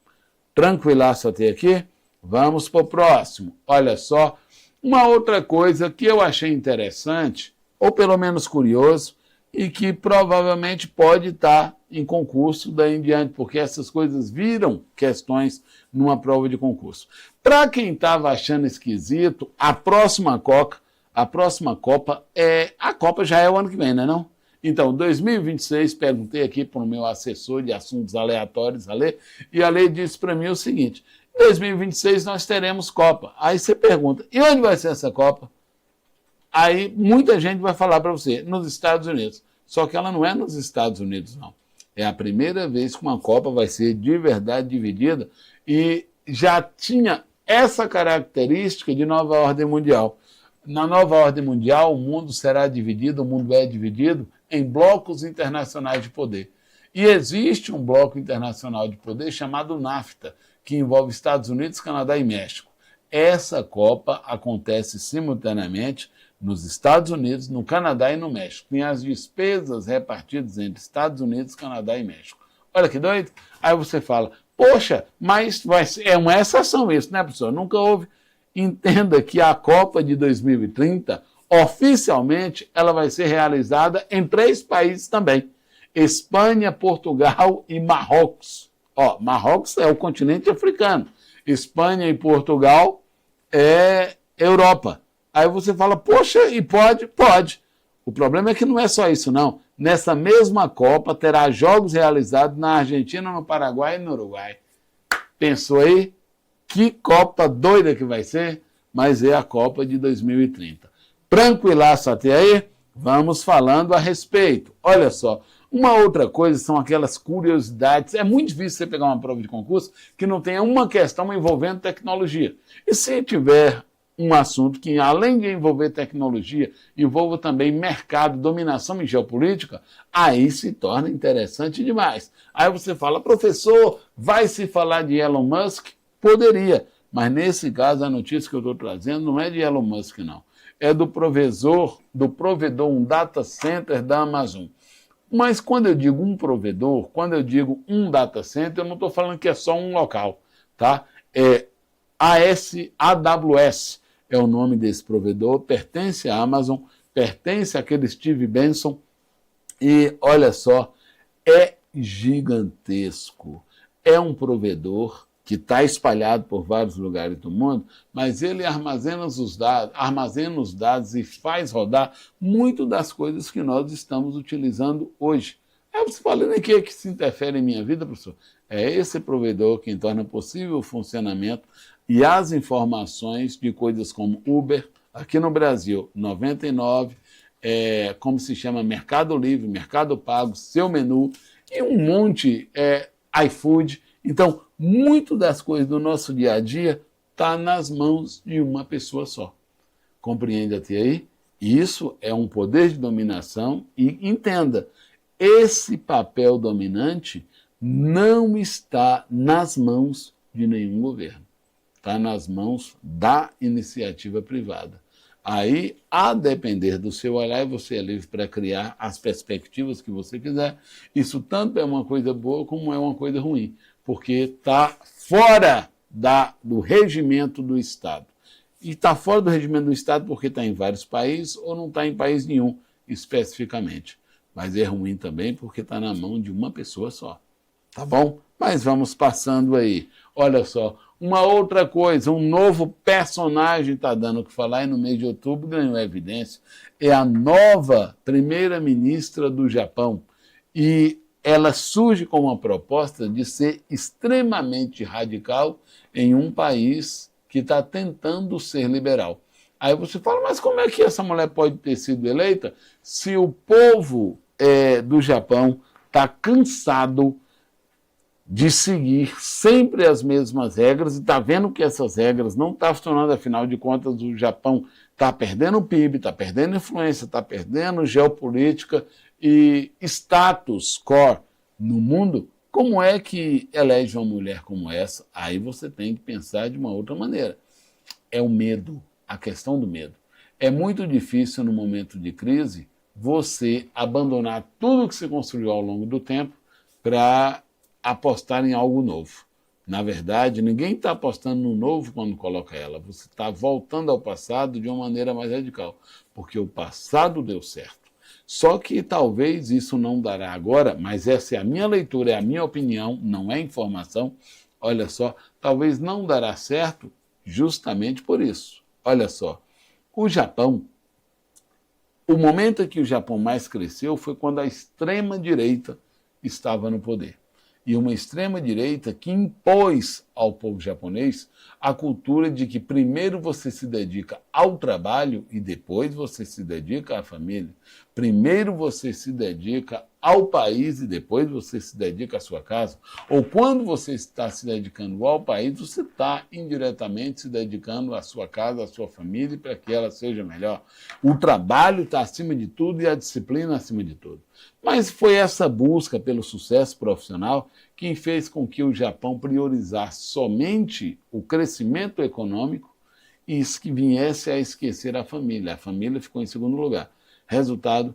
Speaker 1: Tranquilaço até aqui? Vamos para o próximo. Olha só, uma outra coisa que eu achei interessante, ou pelo menos curioso, e que provavelmente pode estar em concurso daí em diante, porque essas coisas viram questões numa prova de concurso. Para quem estava achando esquisito, a próxima Copa a Copa já é o ano que vem, não é não? Então, 2026, perguntei aqui para o meu assessor de assuntos aleatórios, Ale, e a Ale disse para mim o seguinte: em 2026 nós teremos Copa. Aí você pergunta, e onde vai ser essa Copa? Aí muita gente vai falar para você, nos Estados Unidos. Só que ela não é nos Estados Unidos, não. É a primeira vez que uma Copa vai ser de verdade dividida e já tinha essa característica de nova ordem mundial. Na nova ordem mundial, o mundo será dividido, o mundo é dividido em blocos internacionais de poder. E existe um bloco internacional de poder chamado NAFTA, que envolve Estados Unidos, Canadá e México. Essa Copa acontece simultaneamente nos Estados Unidos, no Canadá e no México. Tem as despesas repartidas entre Estados Unidos, Canadá e México. Olha que doido. Aí você fala, poxa, mas é uma exceção isso, né, professor? Nunca houve. Entenda que a Copa de 2030, oficialmente, ela vai ser realizada em 3 países também. Espanha, Portugal e Marrocos. Marrocos é o continente africano. Espanha e Portugal é Europa. Aí você fala, poxa, e pode? Pode. O problema é que não é só isso, não. Nessa mesma Copa terá jogos realizados na Argentina, no Paraguai e no Uruguai. Pensou aí? Que Copa doida que vai ser? Mas é a Copa de 2030. Tranquilaço até aí? Vamos falando a respeito. Olha só, uma outra coisa são aquelas curiosidades. É muito difícil você pegar uma prova de concurso que não tenha uma questão envolvendo tecnologia. E se tiver um assunto que, além de envolver tecnologia, envolva também mercado, dominação e geopolítica, aí se torna interessante demais. Aí você fala, professor, vai se falar de Elon Musk? Poderia, mas nesse caso a notícia que eu estou trazendo não é de Elon Musk, não. É do provedor, um data center da Amazon. Mas quando eu digo um provedor, quando eu digo um data center, eu não estou falando que é só um local, tá? É AWS. É o nome desse provedor, pertence à Amazon, pertence àquele Steve Benson e, olha só, é gigantesco. É um provedor que está espalhado por vários lugares do mundo, mas ele armazena os dados e faz rodar muito das coisas que nós estamos utilizando hoje. Aí você fala, em que se interfere em minha vida, professor? É esse provedor quem torna possível o funcionamento e as informações de coisas como Uber, aqui no Brasil, 99, como se chama Mercado Livre, Mercado Pago, Seu Menu, e um monte, iFood. Então, muito das coisas do nosso dia a dia está nas mãos de uma pessoa só. Compreende até aí? Isso é um poder de dominação e entenda, esse papel dominante não está nas mãos de nenhum governo. Está nas mãos da iniciativa privada. Aí, a depender do seu olhar, você é livre para criar as perspectivas que você quiser. Isso tanto é uma coisa boa como é uma coisa ruim, porque está fora do regimento do Estado. E está fora do regimento do Estado porque está em vários países ou não está em país nenhum, especificamente. Mas é ruim também porque está na mão de uma pessoa só. Tá bom? Mas vamos passando aí. Olha só, uma outra coisa, um novo personagem está dando o que falar e no mês de outubro ganhou evidência. É a nova primeira-ministra do Japão. E ela surge com uma proposta de ser extremamente radical em um país que está tentando ser liberal. Aí você fala, mas como é que essa mulher pode ter sido eleita se o povo do Japão está cansado de seguir sempre as mesmas regras e está vendo que essas regras não estão funcionando, afinal de contas o Japão está perdendo PIB, está perdendo influência, está perdendo geopolítica e status quo no mundo. Como é que elege uma mulher como essa? Aí você tem que pensar de uma outra maneira. É o medo, a questão do medo. É muito difícil no momento de crise você abandonar tudo que você construiu ao longo do tempo para apostar em algo novo. Na verdade, ninguém está apostando no novo quando coloca ela. Você está voltando ao passado de uma maneira mais radical, porque o passado deu certo. Só que talvez isso não dará agora, mas essa é a minha leitura, é a minha opinião, não é informação. Olha só, talvez não dará certo justamente por isso. Olha só, o Japão, o momento em que o Japão mais cresceu foi quando a extrema-direita estava no poder. E uma extrema-direita que impôs ao povo japonês a cultura de que primeiro você se dedica ao trabalho e depois você se dedica à família. Primeiro você se dedica ao país e depois você se dedica à sua casa. Ou quando você está se dedicando ao país, você está indiretamente se dedicando à sua casa, à sua família, para que ela seja melhor. O trabalho está acima de tudo e a disciplina acima de tudo. Mas foi essa busca pelo sucesso profissional que fez com que o Japão priorizasse somente o crescimento econômico e que viesse a esquecer a família. A família ficou em segundo lugar. Resultado,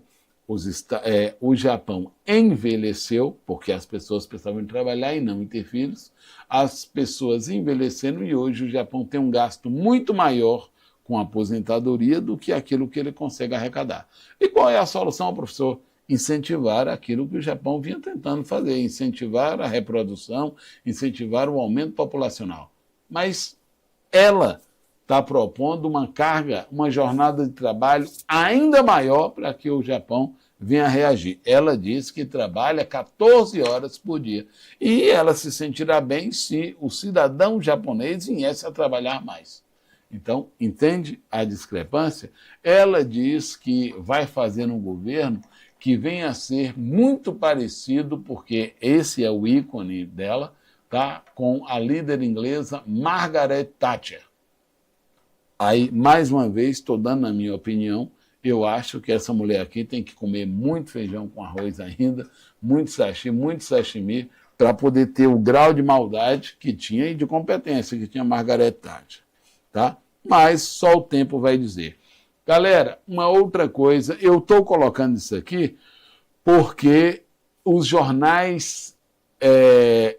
Speaker 1: o Japão envelheceu, porque as pessoas precisavam de trabalhar e não em ter filhos. As pessoas envelheceram e hoje o Japão tem um gasto muito maior com a aposentadoria do que aquilo que ele consegue arrecadar. E qual é a solução, professor? Incentivar aquilo que o Japão vinha tentando fazer, incentivar a reprodução, incentivar o aumento populacional. Mas ela está propondo uma carga, uma jornada de trabalho ainda maior para que o Japão venha reagir. Ela diz que trabalha 14 horas por dia e ela se sentirá bem se o cidadão japonês viesse a trabalhar mais. Então, entende a discrepância? Ela diz que vai fazer um governo que venha a ser muito parecido, porque esse é o ícone dela, tá? Com a líder inglesa Margaret Thatcher. Aí, mais uma vez, estou dando a minha opinião, eu acho que essa mulher aqui tem que comer muito feijão com arroz ainda, muito sashimi, para poder ter o grau de maldade que tinha e de competência que tinha Margaret Thatcher. Tá? Mas só o tempo vai dizer. Galera, uma outra coisa, eu estou colocando isso aqui porque os jornais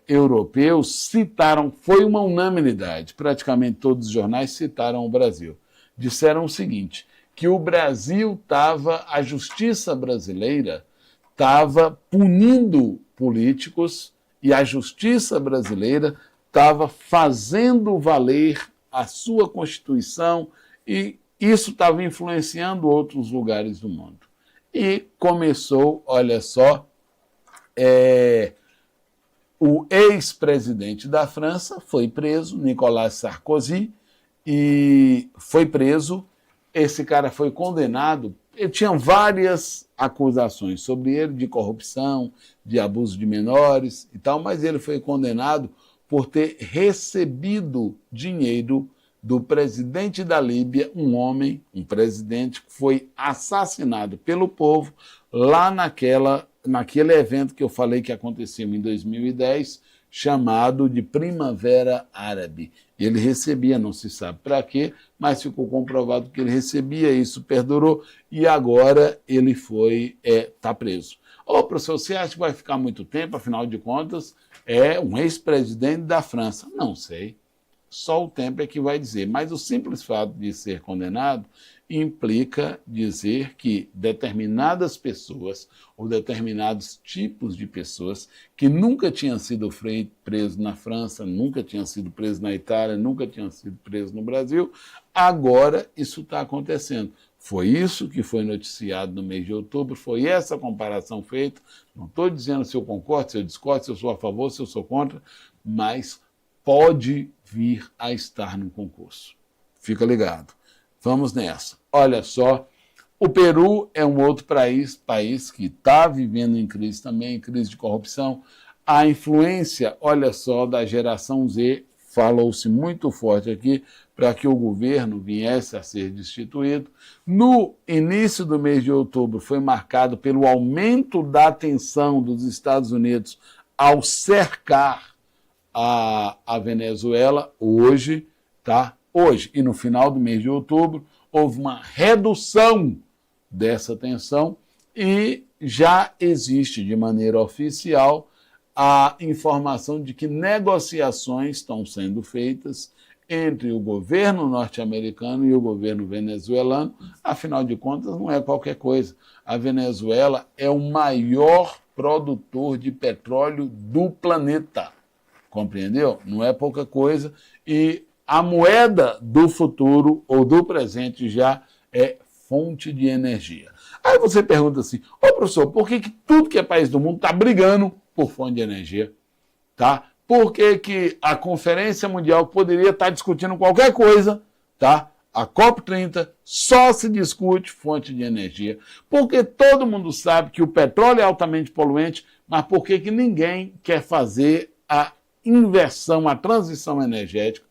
Speaker 1: europeus citaram, foi uma unanimidade, praticamente todos os jornais citaram o Brasil. Disseram o seguinte, que o Brasil a justiça brasileira estava punindo políticos e a justiça brasileira estava fazendo valer a sua Constituição e isso estava influenciando outros lugares do mundo. E começou, olha só, o ex-presidente da França foi preso, Nicolas Sarkozy, e foi preso. Esse cara foi condenado. Tinha várias acusações sobre ele de corrupção, de abuso de menores e tal, mas ele foi condenado por ter recebido dinheiro do presidente da Líbia, um homem, um presidente que foi assassinado pelo povo lá naquele evento que eu falei que aconteceu em 2010, chamado de Primavera Árabe. Ele recebia, não se sabe para quê, mas ficou comprovado que ele recebia, isso perdurou e agora ele está preso. Ô, professor, você acha que vai ficar muito tempo? Afinal de contas, é um ex-presidente da França. Não sei. Só o tempo é que vai dizer. Mas o simples fato de ser condenado implica dizer que determinadas pessoas ou determinados tipos de pessoas que nunca tinham sido presos na França, nunca tinham sido presos na Itália, nunca tinham sido presos no Brasil, agora isso está acontecendo. Foi isso que foi noticiado no mês de outubro, foi essa comparação feita. Não estou dizendo se eu concordo, se eu discordo, se eu sou a favor, se eu sou contra, mas pode vir a estar no concurso. Fica ligado. Vamos nessa. Olha só, o Peru é um outro país que está vivendo em crise também, em crise de corrupção. A influência, olha só, da geração Z, falou-se muito forte aqui, para que o governo viesse a ser destituído. No início do mês de outubro foi marcado pelo aumento da tensão dos Estados Unidos ao cercar a Venezuela. Hoje, e no final do mês de outubro, houve uma redução dessa tensão e já existe de maneira oficial a informação de que negociações estão sendo feitas entre o governo norte-americano e o governo venezuelano. Afinal de contas, não é qualquer coisa. A Venezuela é o maior produtor de petróleo do planeta. Compreendeu? Não é pouca coisa. E a moeda do futuro ou do presente já é fonte de energia. Aí você pergunta assim, ô professor, por que tudo que é país do mundo está brigando por fonte de energia? Tá? Por que a Conferência Mundial poderia estar discutindo qualquer coisa, tá? A COP30 só se discute fonte de energia, porque todo mundo sabe que o petróleo é altamente poluente, mas por que ninguém quer fazer a inversão, a transição energética?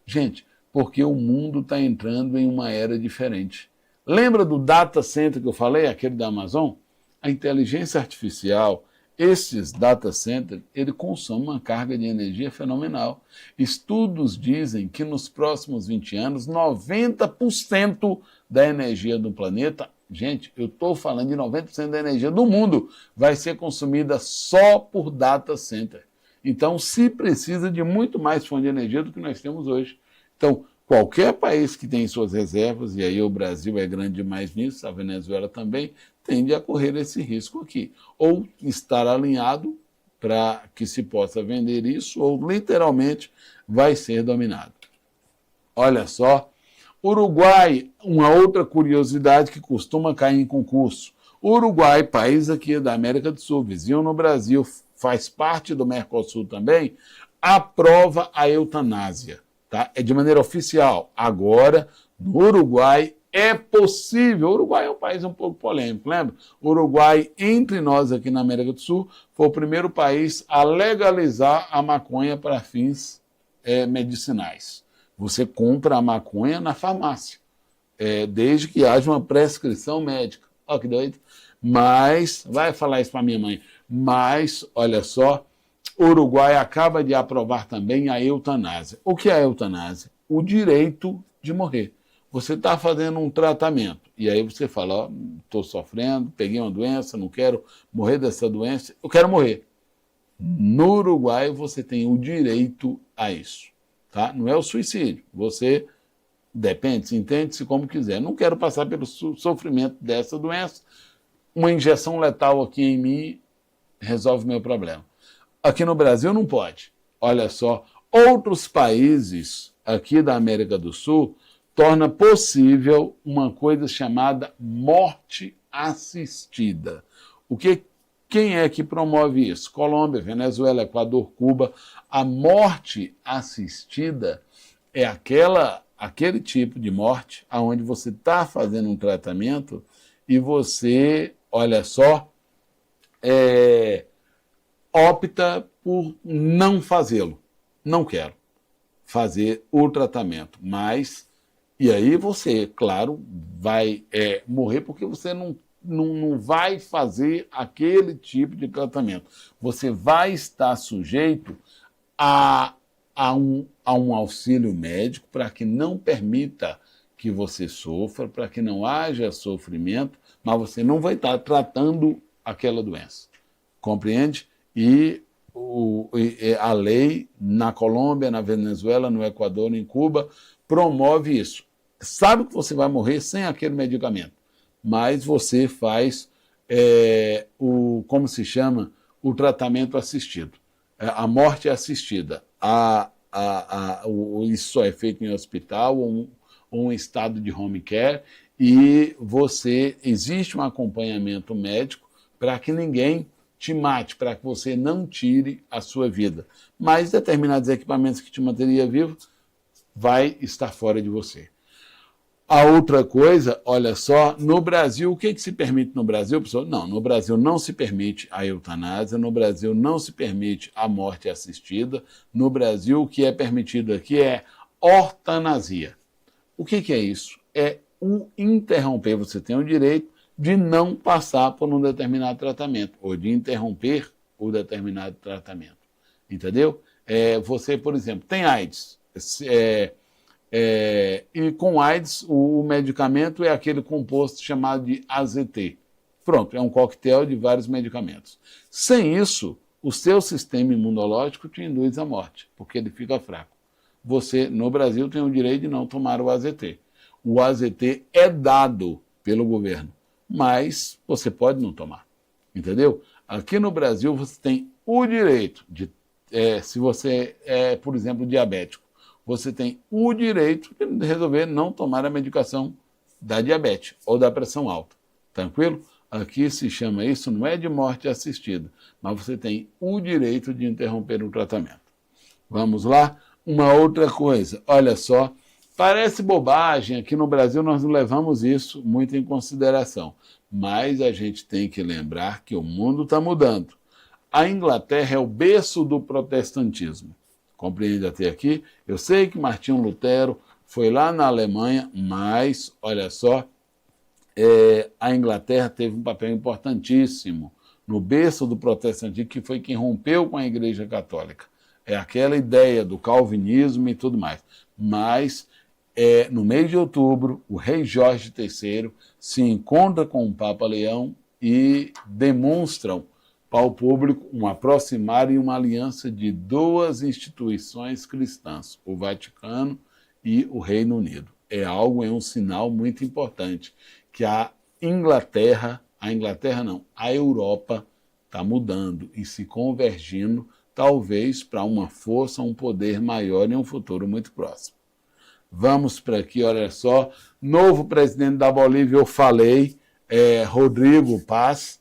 Speaker 1: Gente, porque o mundo está entrando em uma era diferente. Lembra do data center que eu falei, aquele da Amazon? A inteligência artificial, esses data centers, ele consome uma carga de energia fenomenal. Estudos dizem que nos próximos 20 anos, 90% da energia do planeta, gente, eu estou falando de 90% da energia do mundo, vai ser consumida só por data center. Então, se precisa de muito mais fonte de energia do que nós temos hoje. Então, qualquer país que tem suas reservas, e aí o Brasil é grande demais nisso, a Venezuela também, tende a correr esse risco aqui. Ou estar alinhado para que se possa vender isso, ou literalmente vai ser dominado. Olha só, Uruguai, uma outra curiosidade que costuma cair em concurso. Uruguai, país aqui da América do Sul, vizinho no Brasil, faz parte do Mercosul também, aprova a eutanásia. Tá? É de maneira oficial. Agora, no Uruguai, é possível. O Uruguai é um país um pouco polêmico, lembra? O Uruguai, entre nós aqui na América do Sul, foi o primeiro país a legalizar a maconha para fins medicinais. Você compra a maconha na farmácia, desde que haja uma prescrição médica. Olha que doido. Mas, vai falar isso para minha mãe, mas, olha só, o Uruguai acaba de aprovar também a eutanásia. O que é a eutanásia? O direito de morrer. Você está fazendo um tratamento e aí você fala, ó, estou sofrendo, peguei uma doença, não quero morrer dessa doença, eu quero morrer. No Uruguai você tem o direito a isso. Tá? Não é o suicídio. Você depende, se entende-se como quiser. Não quero passar pelo sofrimento dessa doença. Uma injeção letal aqui em mim resolve meu problema. Aqui no Brasil não pode. Olha só, outros países aqui da América do Sul torna possível uma coisa chamada morte assistida. Quem é que promove isso? Colômbia, Venezuela, Equador, Cuba. A morte assistida é aquele tipo de morte onde você está fazendo um tratamento e você, olha só, opta por não fazê-lo. Não quero fazer o tratamento, mas, e aí você, claro, vai morrer porque você não vai fazer aquele tipo de tratamento. Você vai estar sujeito a um auxílio médico para que não permita que você sofra, para que não haja sofrimento, mas você não vai estar tratando aquela doença. Compreende? E a lei na Colômbia, na Venezuela, no Equador, em Cuba, promove isso. Sabe que você vai morrer sem aquele medicamento, mas você faz como se chama? O tratamento assistido. A morte assistida. Isso só é feito em hospital ou um estado de home care e existe um acompanhamento médico para que ninguém te mate, para que você não tire a sua vida. Mas determinados equipamentos que te manteria vivo vai estar fora de você. A outra coisa, olha só, no Brasil, o que se permite no Brasil, pessoal? Não, no Brasil não se permite a eutanásia, no Brasil não se permite a morte assistida, no Brasil o que é permitido aqui é ortanasia. O que é isso? É o interromper, você tem o direito de não passar por um determinado tratamento, ou de interromper o determinado tratamento. Entendeu? Você, por exemplo, tem AIDS. E com AIDS, o medicamento é aquele composto chamado de AZT. Pronto, é um coquetel de vários medicamentos. Sem isso, o seu sistema imunológico te induz à morte, porque ele fica fraco. você, no Brasil, tem o direito de não tomar o AZT. O AZT é dado pelo governo, mas você pode não tomar, entendeu? Aqui no Brasil você tem o direito de, se você é, por exemplo, diabético, você tem o direito de resolver não tomar a medicação da diabetes ou da pressão alta, tranquilo? Aqui se chama isso, não é de morte assistida, mas você tem o direito de interromper o tratamento. Vamos lá? Uma outra coisa, olha só, parece bobagem, aqui no Brasil nós não levamos isso muito em consideração, mas a gente tem que lembrar que o mundo está mudando. A Inglaterra é o berço do protestantismo. Compreende até aqui? Eu sei que Martinho Lutero foi lá na Alemanha, mas, olha só, a Inglaterra teve um papel importantíssimo no berço do protestantismo, que foi quem rompeu com a Igreja Católica. É aquela ideia do calvinismo e tudo mais. Mas, no mês de outubro, o rei Jorge III se encontra com o Papa Leão e demonstram para o público um aproximar e uma aliança de duas instituições cristãs, o Vaticano e o Reino Unido. É um sinal muito importante, que a Europa está mudando e se convergindo, talvez para uma força, um poder maior em um futuro muito próximo. Vamos para aqui, olha só, novo presidente da Bolívia, eu falei, Rodrigo Paz,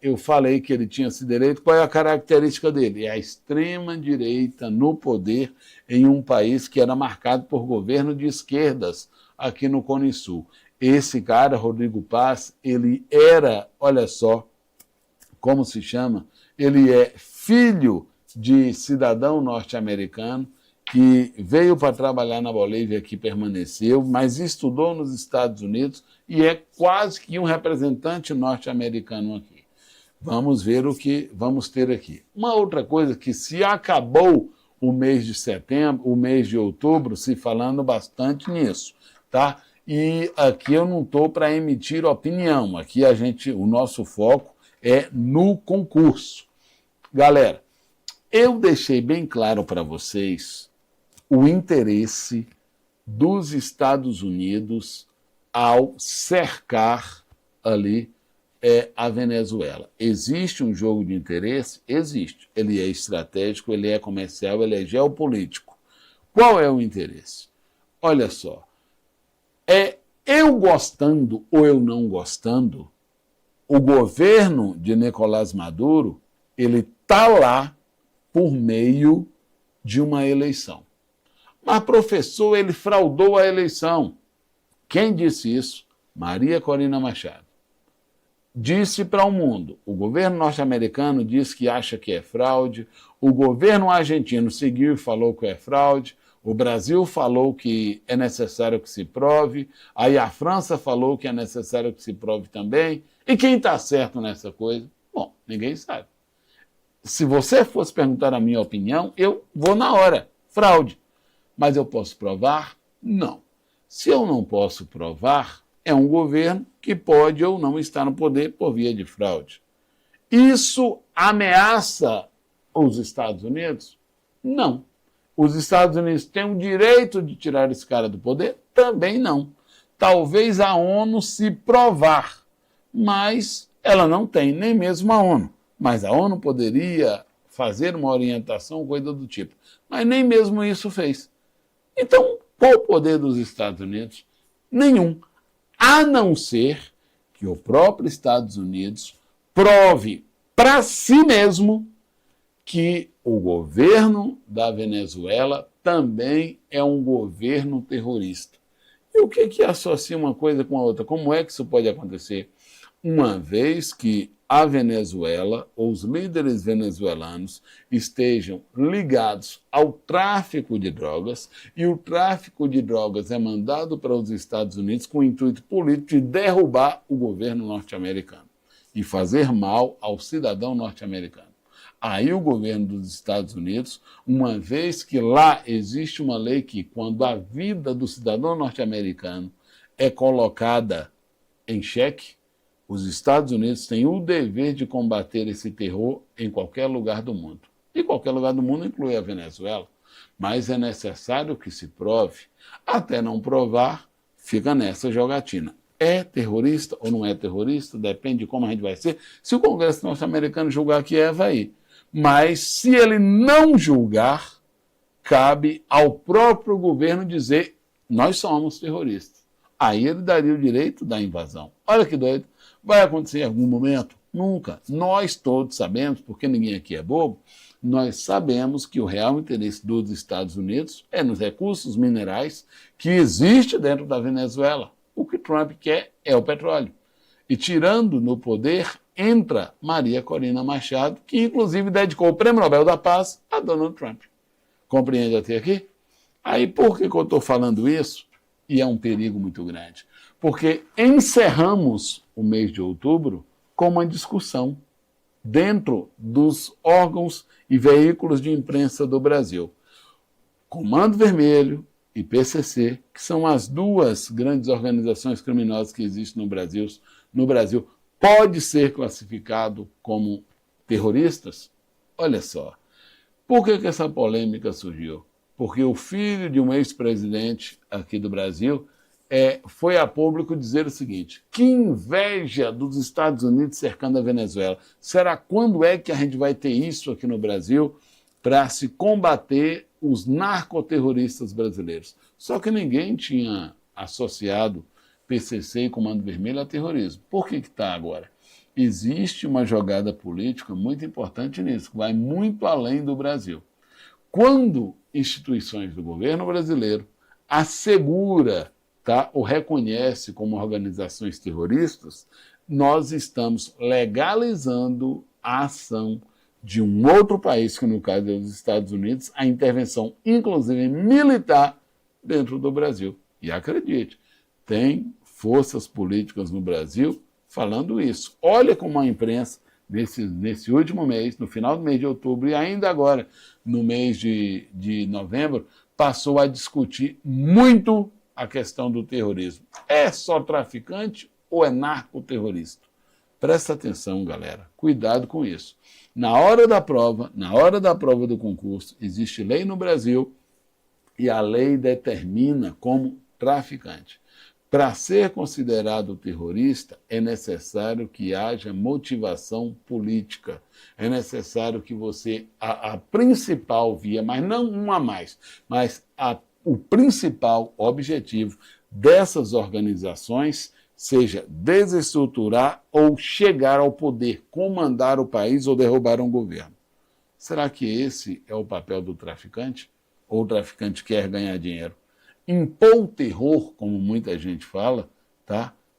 Speaker 1: eu falei que ele tinha sido eleito. Qual é a característica dele? É a extrema-direita no poder em um país que era marcado por governo de esquerdas aqui no Cone Sul. Esse cara, Rodrigo Paz, ele era, olha só, como se chama? Ele é filho de cidadão norte-americano que veio para trabalhar na Bolívia, que permaneceu, mas estudou nos Estados Unidos e é quase que um representante norte-americano aqui. Vamos ver o que vamos ter aqui. Uma outra coisa que se acabou o mês de setembro, o mês de outubro, se falando bastante nisso, tá? E aqui eu não estou para emitir opinião, aqui o nosso foco é no concurso. Galera, eu deixei bem claro para vocês o interesse dos Estados Unidos ao cercar ali a Venezuela. Existe um jogo de interesse? Existe. Ele é estratégico, ele é comercial, ele é geopolítico. Qual é o interesse? Olha só, eu gostando ou eu não gostando, o governo de Nicolás Maduro, ele está lá por meio de uma eleição. Mas, professor, ele fraudou a eleição. Quem disse isso? Maria Corina Machado. Disse para o mundo. O governo norte-americano disse que acha que é fraude, o governo argentino seguiu e falou que é fraude, o Brasil falou que é necessário que se prove, aí a França falou que é necessário que se prove também. E quem está certo nessa coisa? Bom, ninguém sabe. Se você fosse perguntar a minha opinião, eu vou na hora. Fraude. Mas eu posso provar? Não. Se eu não posso provar, é um governo que pode ou não estar no poder por via de fraude. Isso ameaça os Estados Unidos? Não. Os Estados Unidos têm o direito de tirar esse cara do poder? Também não. Talvez a ONU se provar, mas ela não tem, nem mesmo a ONU. Mas a ONU poderia fazer uma orientação, coisa do tipo. Mas nem mesmo isso fez. Então, qual o poder dos Estados Unidos? Nenhum. A não ser que o próprio Estados Unidos prove para si mesmo que o governo da Venezuela também é um governo terrorista. E o que associa uma coisa com a outra? Como é que isso pode acontecer? Uma vez que a Venezuela, ou os líderes venezuelanos, estejam ligados ao tráfico de drogas, e o tráfico de drogas é mandado para os Estados Unidos com o intuito político de derrubar o governo norte-americano e fazer mal ao cidadão norte-americano. Aí o governo dos Estados Unidos, uma vez que lá existe uma lei que, quando a vida do cidadão norte-americano é colocada em xeque, os Estados Unidos têm o dever de combater esse terror em qualquer lugar do mundo. E qualquer lugar do mundo inclui a Venezuela. mas é necessário que se prove. Até não provar, fica nessa jogatina. É terrorista ou não é terrorista? Depende de como a gente vai ser. Se o Congresso norte-americano julgar que é, vai ir. Mas se ele não julgar, cabe ao próprio governo dizer: nós somos terroristas. Aí ele daria o direito da invasão. Olha que doido. Vai acontecer em algum momento? Nunca. Nós todos sabemos, porque ninguém aqui é bobo, nós sabemos que o real interesse dos Estados Unidos é nos recursos minerais que existem dentro da Venezuela. O que Trump quer é o petróleo. E tirando no poder, entra Maria Corina Machado, que inclusive dedicou o Prêmio Nobel da Paz a Donald Trump. Compreende até aqui? Aí por que eu estou falando isso? E é um perigo muito grande. Porque encerramos o mês de outubro com uma discussão dentro dos órgãos e veículos de imprensa do Brasil. Comando Vermelho e PCC, que são as duas grandes organizações criminosas que existem no Brasil, pode ser classificado como terroristas? Olha só. Por que essa polêmica surgiu? Porque o filho de um ex-presidente aqui do Brasil foi a público dizer o seguinte: que inveja dos Estados Unidos cercando a Venezuela. Será quando é que a gente vai ter isso aqui no Brasil para se combater os narcoterroristas brasileiros? Só que ninguém tinha associado PCC e Comando Vermelho a terrorismo. Por que está agora? Existe uma jogada política muito importante nisso, que vai muito além do Brasil. Quando instituições do governo brasileiro assegura, ou reconhece como organizações terroristas, nós estamos legalizando a ação de um outro país, que no caso é os Estados Unidos, a intervenção, inclusive militar, dentro do Brasil. E acredite, tem forças políticas no Brasil falando isso. Olha como a imprensa, nesse último mês, no final do mês de outubro e ainda agora, no mês de novembro, passou a discutir muito a questão do terrorismo. É só traficante ou é narcoterrorista? Presta atenção, galera. Cuidado com isso. Na hora da prova do concurso, existe lei no Brasil e a lei determina como traficante. Para ser considerado terrorista, é necessário que haja motivação política. É necessário que você, a principal via, mas não uma a mais, mas o principal objetivo dessas organizações seja desestruturar ou chegar ao poder, comandar o país ou derrubar um governo. Será que esse é o papel do traficante? Ou o traficante quer ganhar dinheiro? Impor o terror, como muita gente fala,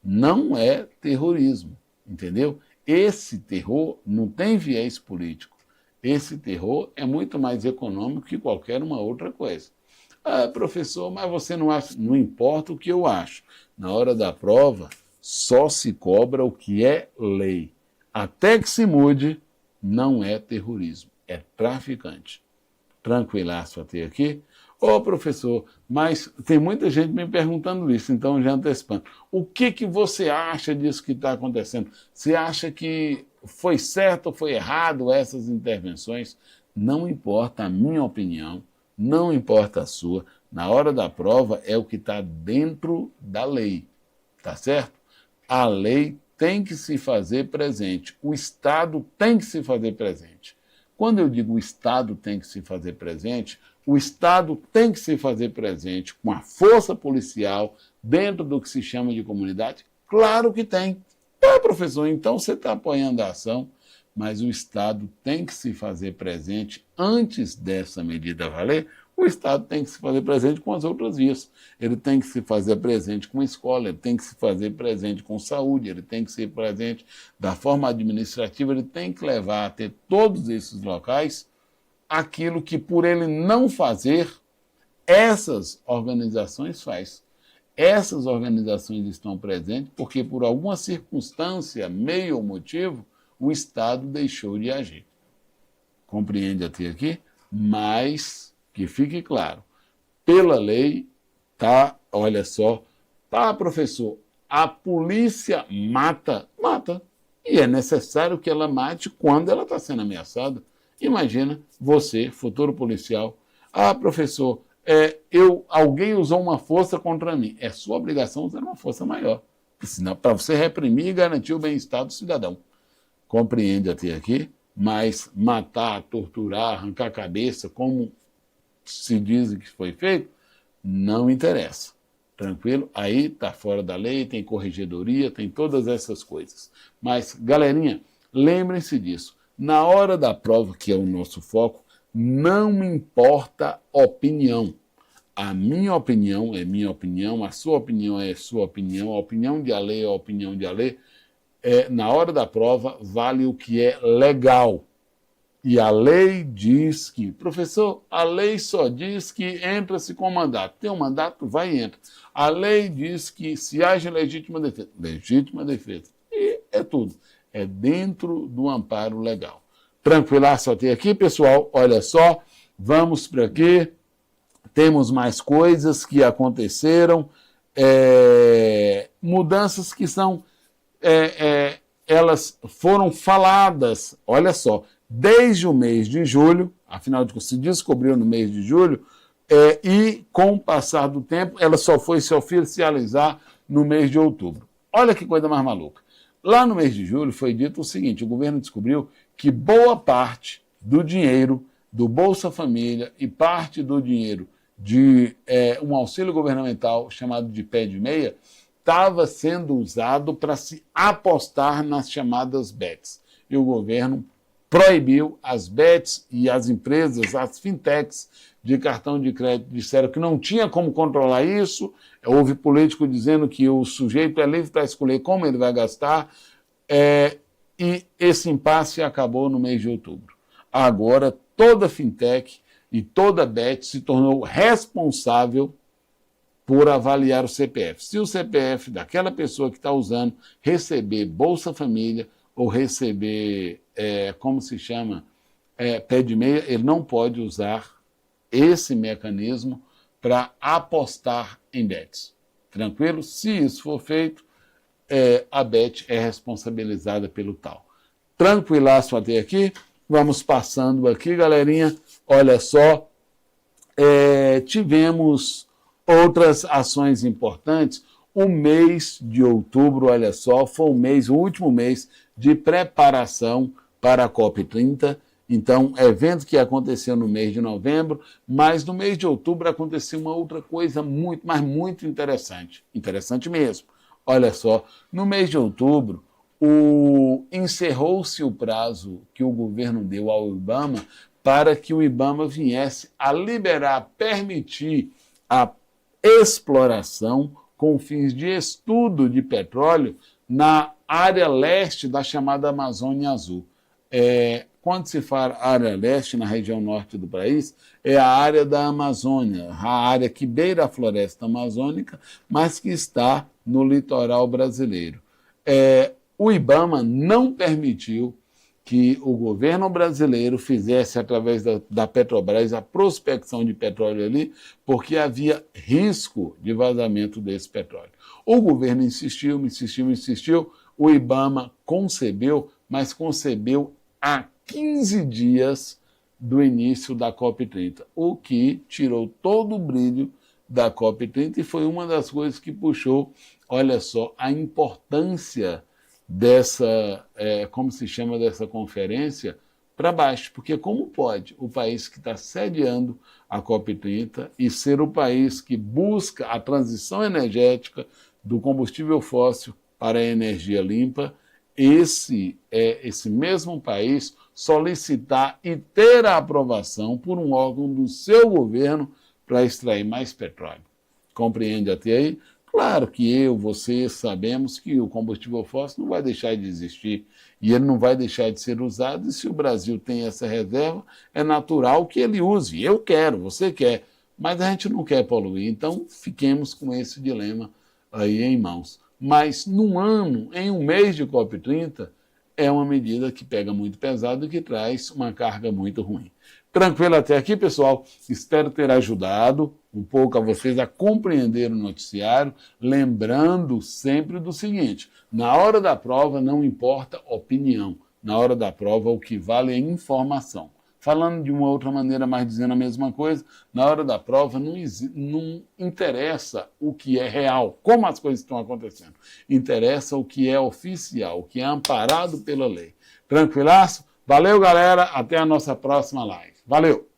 Speaker 1: não é terrorismo, entendeu? Esse terror não tem viés político. Esse terror é muito mais econômico que qualquer uma outra coisa. Ah, professor, mas você não acha? Não importa o que eu acho. Na hora da prova, só se cobra o que é lei. Até que se mude, não é terrorismo, é traficante. Tranquilaço até aqui? Ô, professor, mas tem muita gente me perguntando isso, então já antecipando. O que você acha disso que está acontecendo? Você acha que foi certo ou foi errado essas intervenções? Não importa a minha opinião, não importa a sua. Na hora da prova é o que está dentro da lei, tá certo? A lei tem que se fazer presente, o Estado tem que se fazer presente. Quando eu digo o Estado tem que se fazer presente, o Estado tem que se fazer presente com a força policial dentro do que se chama de comunidade? Claro que tem. Professor, então você está apoiando a ação, mas o Estado tem que se fazer presente antes dessa medida valer. O Estado tem que se fazer presente com as outras vias. Ele tem que se fazer presente com a escola, ele tem que se fazer presente com saúde, ele tem que ser presente da forma administrativa, ele tem que levar a ter todos esses locais aquilo que, por ele não fazer, essas organizações faz. Essas organizações estão presentes porque, por alguma circunstância, meio ou motivo, o Estado deixou de agir. Compreende até aqui? Mas, que fique claro, pela lei, olha só, professor, a polícia mata. E é necessário que ela mate quando ela está sendo ameaçada. Imagina você, futuro policial, Ah, professor, alguém usou uma força contra mim. É sua obrigação usar uma força maior. Senão, para você reprimir e garantir o bem-estar do cidadão. Compreende até aqui? Mas matar, torturar, arrancar a cabeça, como se diz que foi feito, não interessa. Tranquilo? Aí está fora da lei, tem corregedoria, tem todas essas coisas. Mas, galerinha, lembrem-se disso. Na hora da prova, que é o nosso foco, não me importa opinião. A minha opinião é minha opinião, a sua opinião é sua opinião, a opinião de Alê é a opinião de Alê. Na hora da prova, vale o que é legal. E a lei diz que, professor, a lei só diz que entra-se com mandato. Tem um mandato, vai e entra. A lei diz que se haja legítima defesa. Legítima defesa. E é tudo. É dentro do amparo legal. Tranquilaço até aqui, pessoal? Olha só, vamos para aqui. Temos mais coisas que aconteceram. Mudanças que são... elas foram faladas, olha só, desde o mês de julho, afinal de contas, se descobriu no mês de julho, e com o passar do tempo, ela só foi se oficializar no mês de outubro. Olha que coisa mais maluca. Lá no mês de julho foi dito o seguinte, o governo descobriu que boa parte do dinheiro do Bolsa Família e parte do dinheiro de um auxílio governamental chamado de pé de meia estava sendo usado para se apostar nas chamadas bets. E o governo proibiu as bets e as empresas, as fintechs de cartão de crédito disseram que não tinha como controlar isso. Houve político dizendo que o sujeito é livre para escolher como ele vai gastar. E esse impasse acabou no mês de outubro. Agora, toda fintech e toda bet se tornou responsável por avaliar o CPF. Se o CPF daquela pessoa que está usando receber Bolsa Família ou receber, como se chama, pé de meia, ele não pode usar esse mecanismo para apostar em bets. Tranquilo? Se isso for feito, a bet é responsabilizada pelo tal. Tranquilaço até aqui? Vamos passando aqui, galerinha. Olha só, tivemos outras ações importantes. O mês de outubro, olha só, foi o último mês de preparação para a COP30. Então, evento que aconteceu no mês de novembro, mas no mês de outubro aconteceu uma outra coisa muito, mas muito interessante. Interessante mesmo. Olha só, no mês de outubro, encerrou-se o prazo que o governo deu ao IBAMA para que o IBAMA viesse a liberar, permitir a exploração com fins de estudo de petróleo na área leste da chamada Amazônia Azul. Quando se fala área leste, na região norte do país, é a área da Amazônia, a área que beira a floresta amazônica, mas que está no litoral brasileiro. O IBAMA não permitiu que o governo brasileiro fizesse, através da Petrobras, a prospecção de petróleo ali, porque havia risco de vazamento desse petróleo. O governo insistiu, o IBAMA concebeu, mas concebeu há 15 dias do início da COP30, o que tirou todo o brilho da COP30 e foi uma das coisas que puxou, olha só, a importância dessa, como se chama, dessa conferência para baixo, porque como pode o país que está sediando a COP30 e ser o país que busca a transição energética do combustível fóssil para a energia limpa, esse mesmo país solicitar e ter a aprovação por um órgão do seu governo para extrair mais petróleo. Compreende até aí? Claro que você sabemos que o combustível fóssil não vai deixar de existir e ele não vai deixar de ser usado, e se o Brasil tem essa reserva, é natural que ele use. Eu quero, você quer, mas a gente não quer poluir, então fiquemos com esse dilema aí em mãos. Mas em um mês de COP30, é uma medida que pega muito pesado e que traz uma carga muito ruim. Tranquilo até aqui, pessoal? Espero ter ajudado um pouco a vocês a compreender o noticiário, lembrando sempre do seguinte: na hora da prova não importa opinião, na hora da prova o que vale é informação. falando de uma outra maneira, mas dizendo a mesma coisa. Na hora da prova não interessa o que é real, como as coisas estão acontecendo. Interessa o que é oficial, o que é amparado pela lei. Tranquilaço? Valeu, galera. Até a nossa próxima live. Valeu!